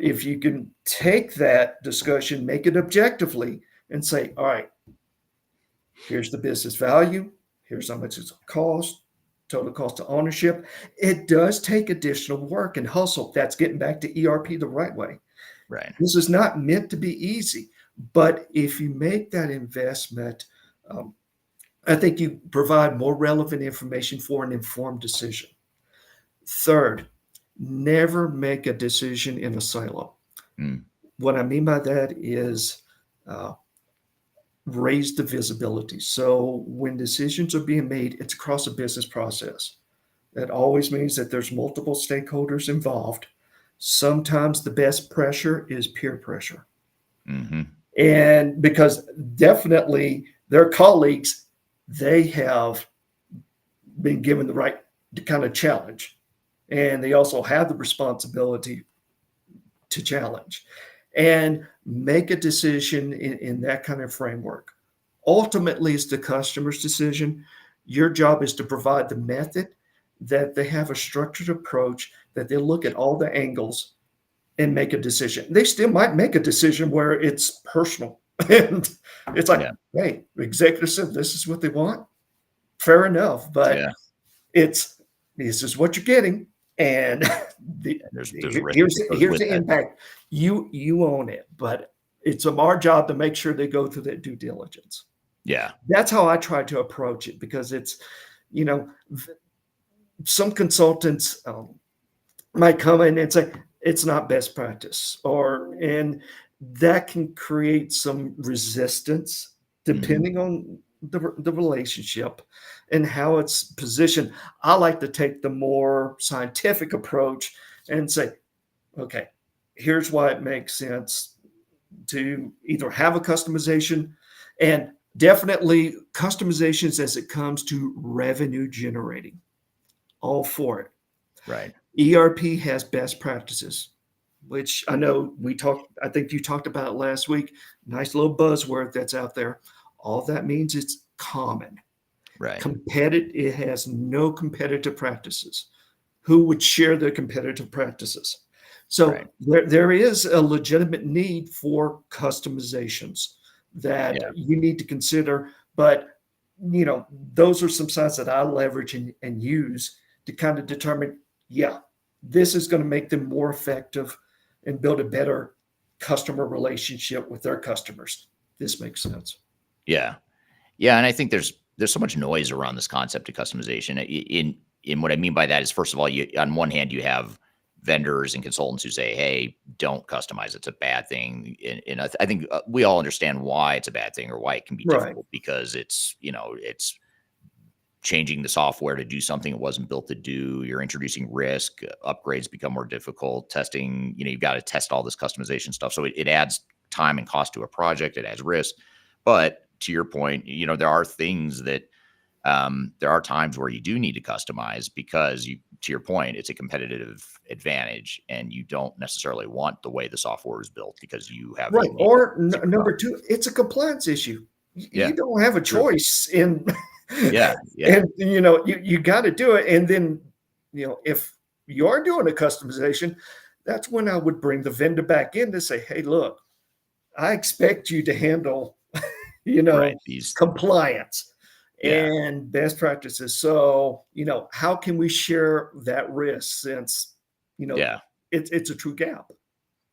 if you can take that discussion, make it objectively, and say, all right, here's the business value, here's how much it's cost, total cost of ownership. It does take additional work and hustle. That's getting back to ERP the right way. Right. This is not meant to be easy, but if you make that investment, um, I think you provide more relevant information for an informed decision. Third, never make a decision in a silo. Mm, What I mean by that is uh, raise the visibility. So when decisions are being made, it's across a business process. That always means that there's multiple stakeholders involved. Sometimes the best pressure is peer pressure. hmm. And because definitely their colleagues, they have been given the right kind of challenge. And they also have the responsibility to challenge and make a decision in that kind of framework. Ultimately, it's the customer's decision. Your job is to provide the method, that they have a structured approach, that they look at all the angles and make a decision. They still might make a decision where it's personal. And it's like, Yeah. hey, the executive said this is what they want. Fair enough. But Yeah. it's this is what you're getting. And There's risk that goes here's with the that. impact. You own it, but it's our job to make sure they go through that due diligence. Yeah. That's how I try to approach it, because it's, you know, some consultants might come in and say it's not best practice, and that can create some resistance Mhm. depending on the relationship and how it's positioned. I like to take the more scientific approach and say, okay, here's why it makes sense to either have a customization, and definitely customizations as it comes to revenue generating. All for it. Right. ERP has best practices, which I know I think you talked about it last week. Nice little buzzword that's out there. All that means it's common. Right. Competitive, it has no competitive practices. Who would share their competitive practices? So Right. there is a legitimate need for customizations that Yeah. you need to consider. But those are some signs that I leverage and use to kind of determine, yeah, this is going to make them more effective and build a better customer relationship with their customers. This makes sense. Yeah. Yeah. And I think there's so much noise around this concept of customization. In what I mean by that is, first of all, you on one hand you have vendors and consultants who say, "Hey, don't customize. It's a bad thing." And I think we all understand why it's a bad thing or why it can be Right. difficult, because it's changing the software to do something it wasn't built to do. You're introducing risk. Upgrades become more difficult. Testing, you've got to test all this customization stuff. So it adds time and cost to a project. It adds risk. But to your point, there are things that there are times where you do need to customize, because to your point, it's a competitive advantage, and you don't necessarily want the way the software is built because you have a Right. unique Or secret number sauce. two, it's a compliance issue. Yeah, You don't have a true. choice in, Yeah, yeah, and you got to do it. And then, if you are doing a customization, that's when I would bring the vendor back in to say, hey, look, I expect you to handle, you right. know, These, compliance yeah, and best practices. So, how can we share that risk, since, you know, yeah. it's a true gap.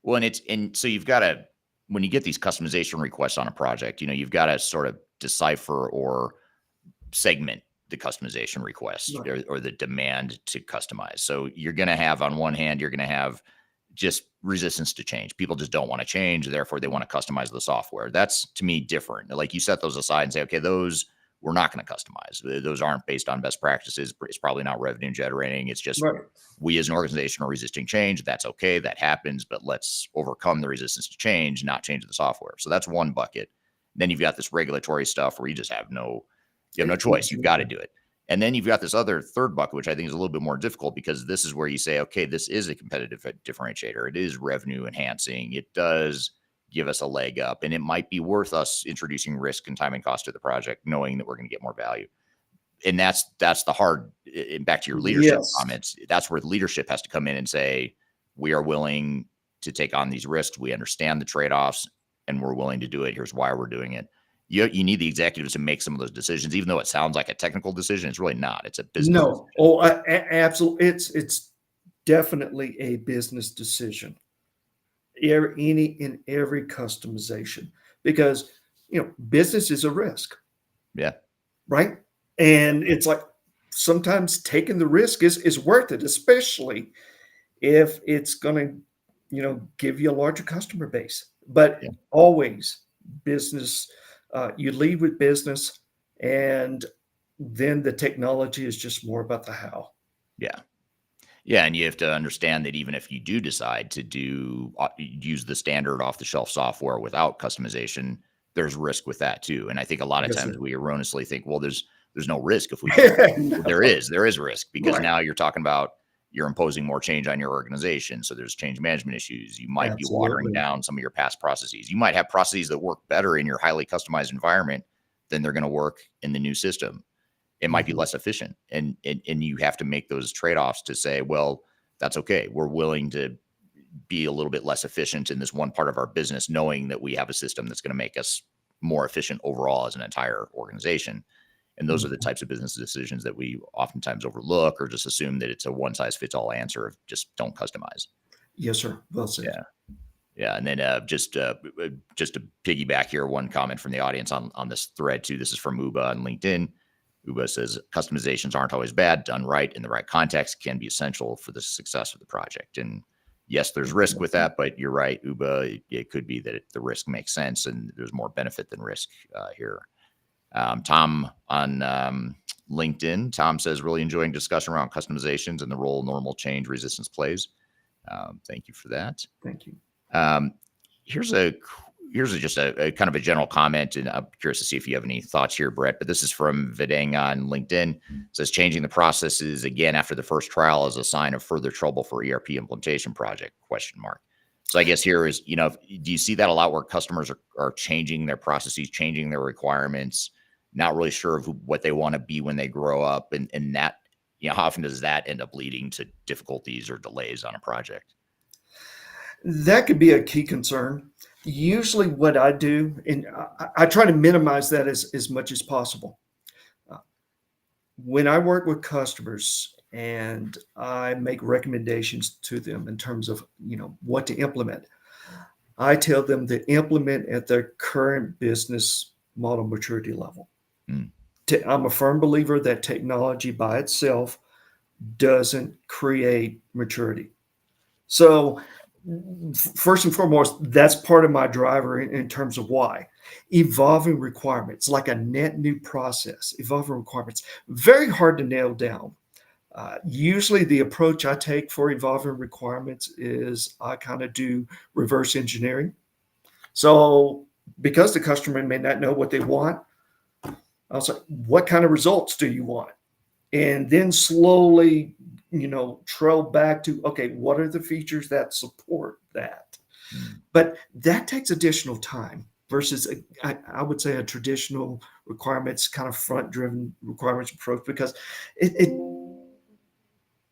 Well, and so you've got to, when you get these customization requests on a project, you've got to sort of decipher or segment the customization request, Right. or the demand to customize. So you're going to have, on one hand, you're going to have just resistance to change. People just don't want to change. Therefore, they want to customize the software. That's, to me, different. Like, you set those aside and say, okay, those we're not going to customize. Those aren't based on best practices. It's probably not revenue generating. It's just, Right. we as an organization are resisting change. That's okay. That happens. But let's overcome the resistance to change, not change the software. So that's one bucket. Then you've got this regulatory stuff where you just have no choice. You've got to Absolutely. do it. And then you've got this other third bucket, which I think is a little bit more difficult, because this is where you say, okay, this is a competitive differentiator. It is revenue enhancing. It does give us a leg up, and it might be worth us introducing risk and time and cost to the project, knowing that we're going to get more value. And that's the hard, and back to your leadership Yes. comments, that's where the leadership has to come in and say, we are willing to take on these risks. We understand the trade-offs, and we're willing to do it. Here's why we're doing it. You need the executives to make some of those decisions, even though it sounds like a technical decision. It's really not. It's a business No. decision. Oh, absolutely. It's definitely a business decision. Any in every customization, because business is a risk, Yeah. right? And it's like, sometimes taking the risk is worth it, especially if it's going to give you a larger customer base. But Yeah. always business, you lead with business, and then the technology is just more about the how. Yeah. Yeah, and you have to understand that even if you do decide to use the standard off the shelf software without customization, there's risk with that too. And I think a lot of Yes, times sir. we erroneously think, well, there's no risk if we do that. Well, No. there is risk, because Right. now you're talking about, you're imposing more change on your organization. So there's change management issues. You might be watering Absolutely. down some of your past processes. You might have processes that work better in your highly customized environment, than they're going to work in the new system. It might be less efficient. And you have to make those trade-offs to say, well, that's okay. We're willing to be a little bit less efficient in this one part of our business, knowing that we have a system that's going to make us more efficient overall as an entire organization. And those are the types of business decisions that we oftentimes overlook or just assume that it's a one size fits all answer of just don't customize. Yes, sir. Well said. Yeah. Yeah. And then just to piggyback here, one comment from the audience on this thread too. This is from Uba on LinkedIn. Uba says customizations aren't always bad. Done right in the right context can be essential for the success of the project. And yes, there's risk with that, but you're right, Uba. It could be that the risk makes sense and there's more benefit than risk here. Tom on LinkedIn. Tom says, really enjoying discussion around customizations and the role normal change resistance plays. Thank you for that. Thank you. Here's just a kind of a general comment, and I'm curious to see if you have any thoughts here, Brett. But this is from Vidang on LinkedIn. It says changing the processes again after the first trial is a sign of further trouble for ERP implementation project ? So I guess here is, do you see that a lot where customers are changing their processes, changing their requirements, not really sure of what they want to be when they grow up, and that, how often does that end up leading to difficulties or delays on a project? That could be a key concern. Usually what I do, and I try to minimize that as much as possible. When I work with customers and I make recommendations to them in terms of, what to implement, I tell them to implement at their current business model maturity level. I'm a firm believer that technology by itself doesn't create maturity. So first and foremost, that's part of my driver in terms of why. Evolving requirements, like a net new process, evolving requirements, very hard to nail down. Usually the approach I take for evolving requirements is I kind of do reverse engineering. So because the customer may not know what they want, I'll say, what kind of results do you want? And then slowly, trail back to, okay, what are the features that support that? But that takes additional time versus, I would say, a traditional requirements, kind of front-driven requirements approach, because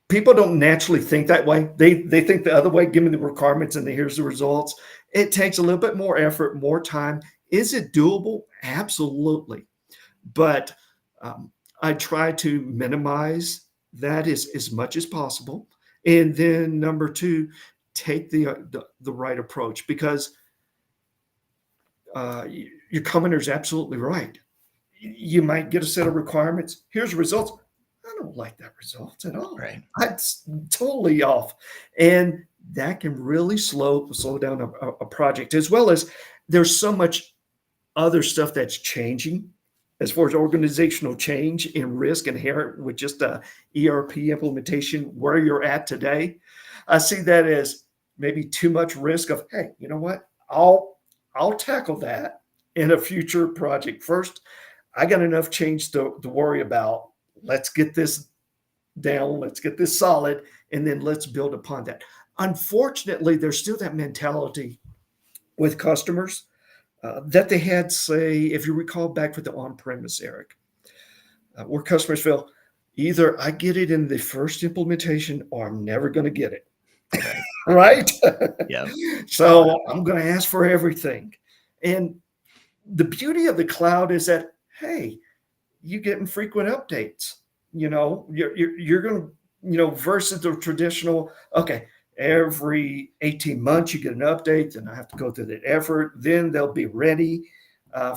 people don't naturally think that way. They think the other way, give me the requirements and here's the results. It takes a little bit more effort, more time. Is it doable? Absolutely. But I try to minimize that as much as possible. And then number two, take the right approach, because your commenter is absolutely right. You might get a set of requirements. Here's the results. I don't like that results at all. Right. That's totally off. And that can really slow down a project, as well as there's so much other stuff that's changing as far as organizational change and risk inherent with just a ERP implementation where you're at today. I see that as maybe too much risk of, hey, you know what? I'll tackle that in a future project. First, I got enough change to worry about. Let's get this down. Let's get this solid. And then let's build upon that. Unfortunately, there's still that mentality with customers that they had, say, if you recall back with the on-premise, Eric, where customers feel either I get it in the first implementation or I'm never going to get it. Right? Yeah. So I'm going to ask for everything. And the beauty of the cloud is that, hey, you get frequent updates. You're going to, versus the traditional, okay, every 18 months you get an update, then I have to go through that effort. Then they'll be ready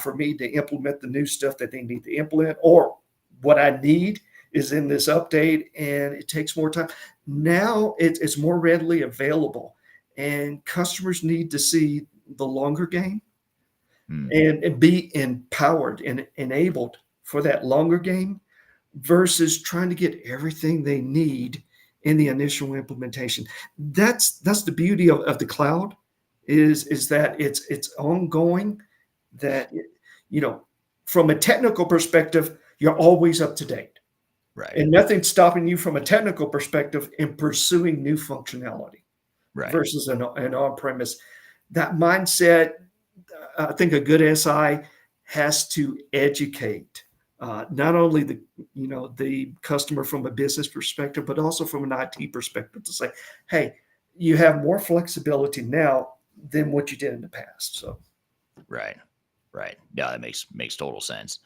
for me to implement the new stuff that they need to implement, or what I need is in this update, and it takes more time. Now it's more readily available, and customers need to see the longer game and be empowered and enabled for that longer game versus trying to get everything they need in the initial implementation. That's the beauty of the cloud is that it's ongoing, that, from a technical perspective, you're always up to date. Right. And nothing's stopping you from a technical perspective in pursuing new functionality versus an on-premise. That mindset, I think a good SI has to educate not only the customer from a business perspective, but also from an IT perspective to say, hey, you have more flexibility now than what you did in the past. So, Right. Right. Yeah, that makes total sense.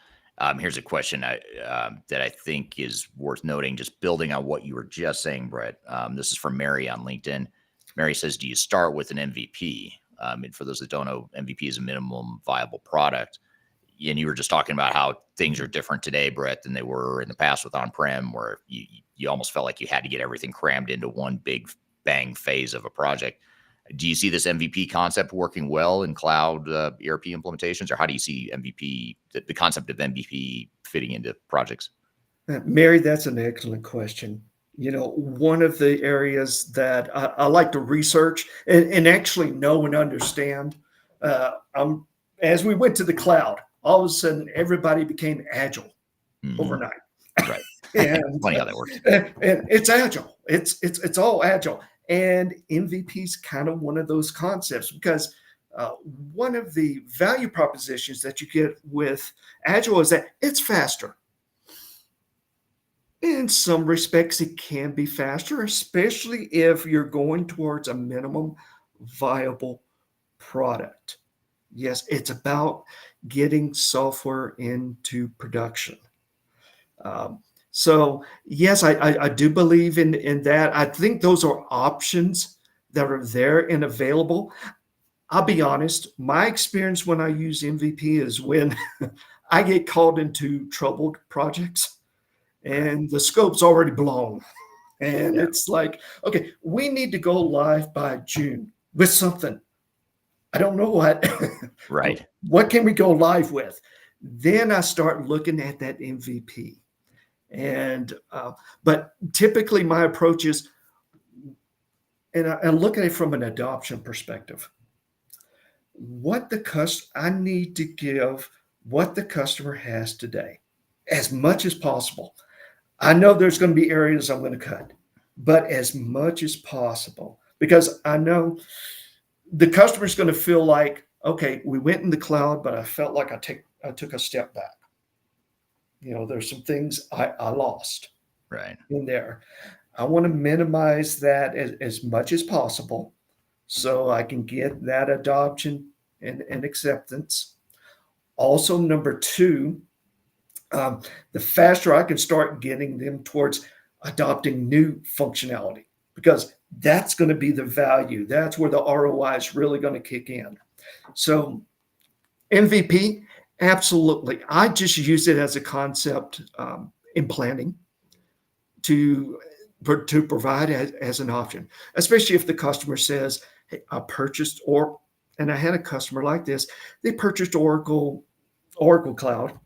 Here's a question that I think is worth noting, just building on what you were just saying, Brett. This is from Mary on LinkedIn. Mary says, "Do you start with an MVP?" And for those that don't know, MVP is a minimum viable product. And you were just talking about how things are different today, Brett, than they were in the past with on-prem, where you almost felt like you had to get everything crammed into one big bang phase of a project. Do you see this MVP concept working well in cloud ERP implementations, or how do you see MVP, the concept of MVP, fitting into projects? Mary, that's an excellent question. One of the areas that I like to research and actually know and understand, as we went to the cloud, all of a sudden everybody became agile Hmm. overnight. Right. And Funny how that works. and it's agile. It's all agile. And MVP is kind of one of those concepts because one of the value propositions that you get with agile is that it's faster. In some respects, it can be faster, especially if you're going towards a minimum viable product. Yes, it's about getting software into production. So yes, I do believe in that. I think those are options that are there and available. I'll be honest, my experience when I use MVP is when I get called into troubled projects Right. and the scope's already blown. And Yeah. it's like, okay, we need to go live by June with something. I don't know what. Right. What can we go live with? Then I start looking at that MVP. And but typically my approach is, and I look at it from an adoption perspective. I need to give what the customer has today as much as possible. I know there's going to be areas I'm going to cut, but as much as possible, because I know the customer's going to feel like, okay, we went in the cloud, but I felt like I took a step back. There's some things I lost Right. in there. I want to minimize that as much as possible so I can get that adoption and acceptance. Also, number two, the faster I can start getting them towards adopting new functionality, because that's going to be the value. That's where the ROI is really going to kick in. So, MVP, absolutely. I just use it as a concept in planning to provide as an option, especially if the customer says, "Hey, I purchased," and I had a customer like this. They purchased Oracle Cloud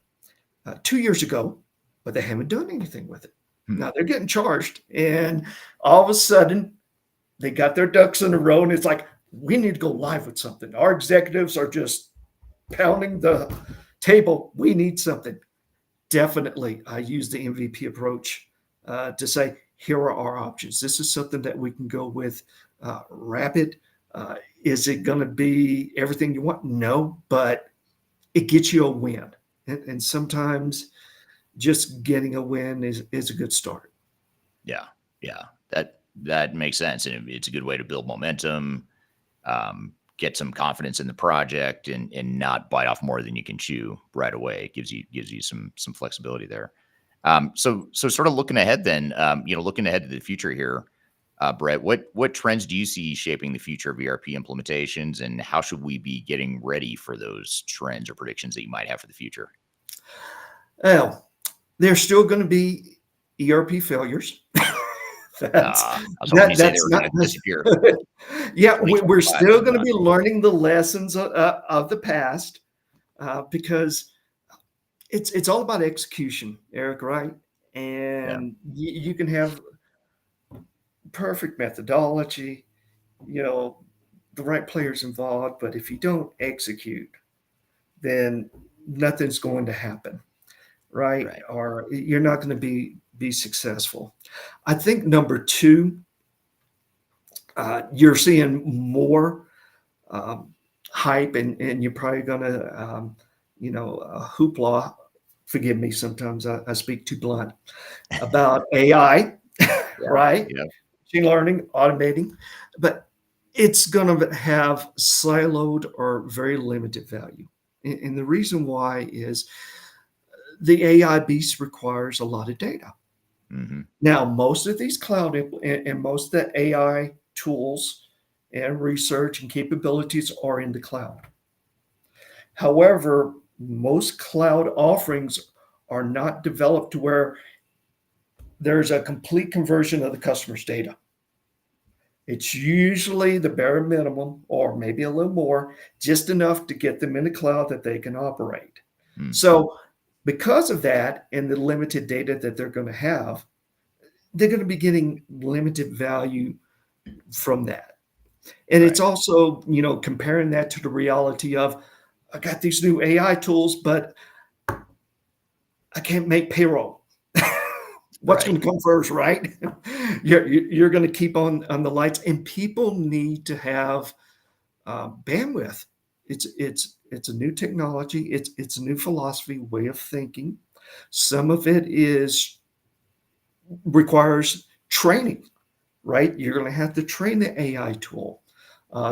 2 years ago, but they haven't done anything with it. Hmm. Now they're getting charged, and all of a sudden they got their ducks in a row, and it's like, we need to go live with something. Our executives are just pounding the table. We need something. Definitely, I use the MVP approach to say, here are our options. This is something that we can go with rapid. Is it going to be everything you want? No, but it gets you a win. And sometimes just getting a win is a good start. Yeah. Yeah. That makes sense, and it's a good way to build momentum, get some confidence in the project, and not bite off more than you can chew right away. It gives you some flexibility there. So sort of looking ahead then, looking ahead to the future here, Brett, what trends do you see shaping the future of ERP implementations, and how should we be getting ready for those trends or predictions that you might have for the future? Well, there's still going to be ERP failures. that's I was hoping you say they that's were not going to disappear. yeah, we're 2025 still and going to be beyond. learning the lessons of the past because it's all about execution, Eric, right? Yeah. And you can have perfect methodology, you know, the right players involved, but if you don't execute, then nothing's going to happen, right? Right. Or you're not going to be successful. I think number two, you're seeing more um, hype, and you're probably going to hoopla. Forgive me, sometimes I speak too blunt about AI, Yeah. right? Yeah. Machine learning, automating, but it's going to have siloed or very limited value. And the reason why is the AI beast requires a lot of data. Hmm. Now, most of these and most of the AI tools and research and capabilities are in the cloud. However, most cloud offerings are not developed to where there's a complete conversion of the customer's data. It's usually the bare minimum or maybe a little more, just enough to get them in the cloud that they can operate. Mm. So, because of that and the limited data that they're going to have, they're going to be getting limited value from that. And it's Right. also, comparing that to the reality of I got these new AI tools, but I can't make payroll. What's Right. going to come first, right? You're going to keep on the lights, and people need to have bandwidth. It's a new technology. It's a new philosophy, way of thinking. Some of it is requires training, right? You're going to have to train the AI tool.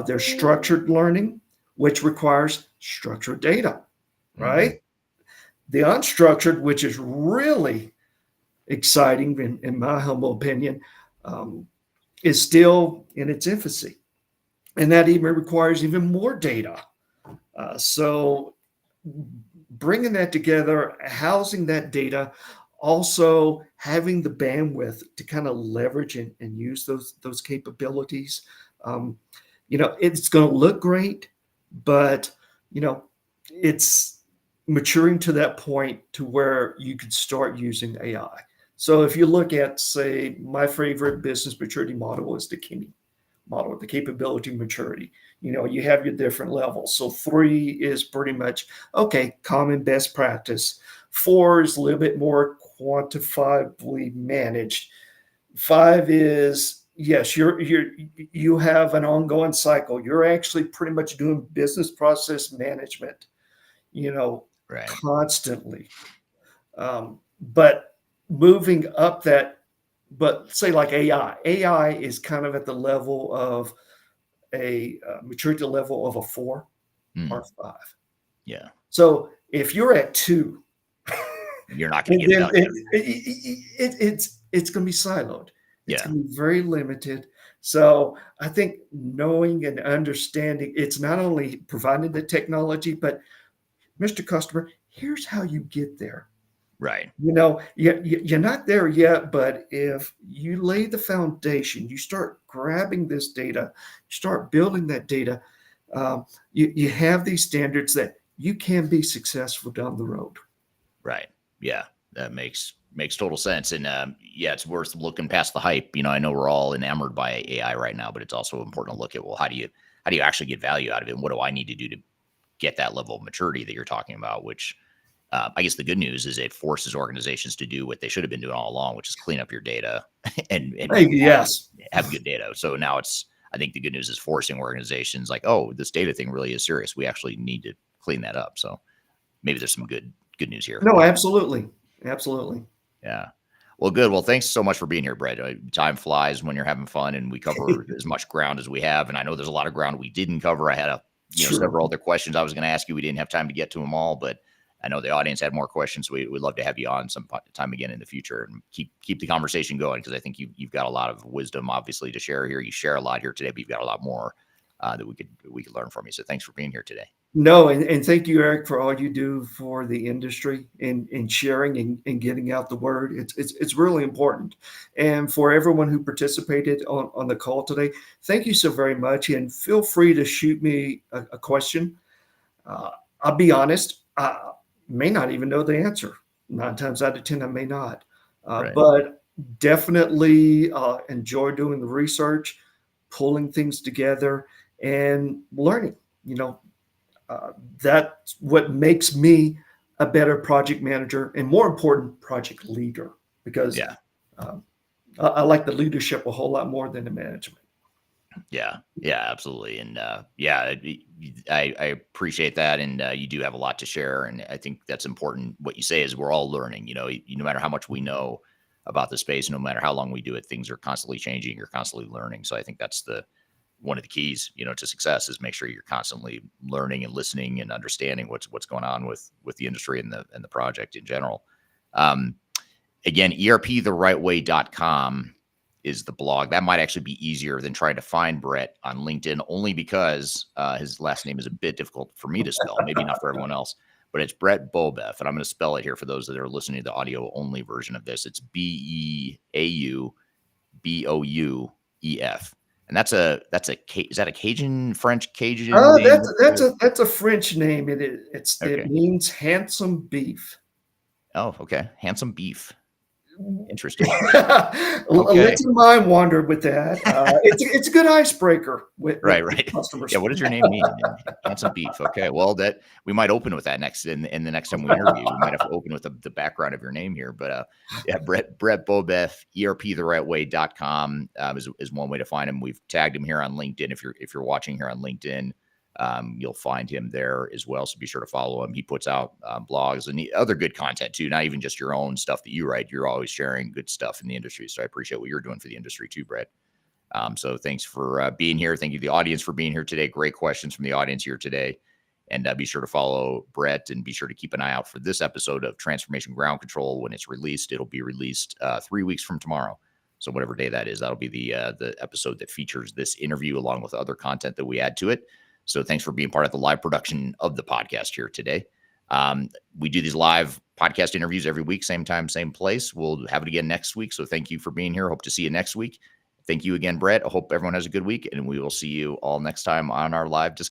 There's structured learning, which requires structured data, Hmm. right? The unstructured, which is really exciting, in my humble opinion, um, is still in its infancy. And that even requires even more data. So bringing that together, housing that data, also having the bandwidth to kind of leverage and use those capabilities. Um, it's going to look great, but you know, it's maturing to that point to where you could start using AI. So if you look at, say, my favorite business maturity model is the Kinney model, the capability maturity. You have your different levels. So 3 is pretty much okay, common best practice. 4 is a little bit more quantifiably managed. 5 is yes, you have an ongoing cycle. You're actually pretty much doing business process management, you know, Right. constantly. But moving up that, but say like AI is kind of at the level of a maturity level of a 4 Mm. or 5. Yeah. So if you're at 2, You're not going to and get then value. it's going to be siloed. It's Yeah. going to be very limited. So I think knowing and understanding, it's not only providing the technology, but Mr. Customer, here's how you get there. Right. You're not there yet, but if you lay the foundation, you start grabbing this data, start building that data, you have these standards that you can be successful down the road. Right. Yeah. That makes total sense. And yeah, it's worth looking past the hype. I know we're all enamored by AI right now, but it's also important to look at, well, how do you actually get value out of it? And what do I need to do to get that level of maturity that you're talking about? Which I guess the good news is it forces organizations to do what they should have been doing all along, which is clean up your data and Hey, yes. have good data. So now I think the good news is forcing organizations like, oh, this data thing really is serious. We actually need to clean that up. So maybe there's some good news here. No, absolutely. Absolutely. Yeah. Well, good. Well, thanks so much for being here, Brett. Time flies when you're having fun, and we cover as much ground as we have. And I know there's a lot of ground we didn't cover. I had Sure. several other questions I was going to ask you. We didn't have time to get to them all, but I know the audience had more questions. So we'd love to have you on some time again in the future and keep the conversation going, because I think you've got a lot of wisdom, obviously, to share here. You share a lot here today, but you've got a lot more that we could learn from you. So thanks for being here today. No, and thank you, Eric, for all you do for the industry and sharing and getting out the word. It's really important. And for everyone who participated on the call today, thank you so very much. And feel free to shoot me a question. Uh, I'll be honest, I may not even know the answer. 9 times out of 10, I may not. Right. But definitely enjoy doing the research, pulling things together, and learning. You know, that's what makes me a better project manager and, more important, project leader, because Yeah. um, I like the leadership a whole lot more than the management. Yeah. Yeah, absolutely. And yeah, I appreciate that. And you do have a lot to share. And I think that's important. What you say is we're all learning, no matter how much we know about the space, no matter how long we do it, things are constantly changing. You're constantly learning. So I think that's one of the keys, to success is make sure you're constantly learning and listening and understanding what's going on with the industry and the project in general. Um, Again, erptherightway.com is the blog. That might actually be easier than trying to find Brett on LinkedIn, only because his last name is a bit difficult for me to spell. Maybe not for everyone else, but it's Brett Beaubouef, and I'm going to spell it here for those that are listening to the audio only version of this. It's Beaubouef, and is that a Cajun French Cajun name? That's a French name. It Okay. means handsome beef. Oh, okay. Handsome beef. Interesting. Let Okay. your mind wander with that. It's a good icebreaker with Right. customers. Yeah, what does your name mean? Handsome beef. Okay, well, that we might open with that next in the next time we interview. We might have to open with the background of your name here, but yeah, Brett Beaubouef, erptherightway.com is one way to find him. We've tagged him here on LinkedIn. If you're watching here on LinkedIn, you'll find him there as well. So be sure to follow him. He puts out blogs and other good content too, not even just your own stuff that you write. You're always sharing good stuff in the industry. So I appreciate what you're doing for the industry too, Brett. So thanks for being here. Thank you to the audience for being here today. Great questions from the audience here today. And be sure to follow Brett and be sure to keep an eye out for this episode of Transformation Ground Control when it's released. It'll be released 3 weeks from tomorrow. So whatever day that is, that'll be the episode that features this interview along with other content that we add to it. So thanks for being part of the live production of the podcast here today. We do these live podcast interviews every week, same time, same place. We'll have it again next week. So thank you for being here. Hope to see you next week. Thank you again, Brett. I hope everyone has a good week, and we will see you all next time on our live discussion.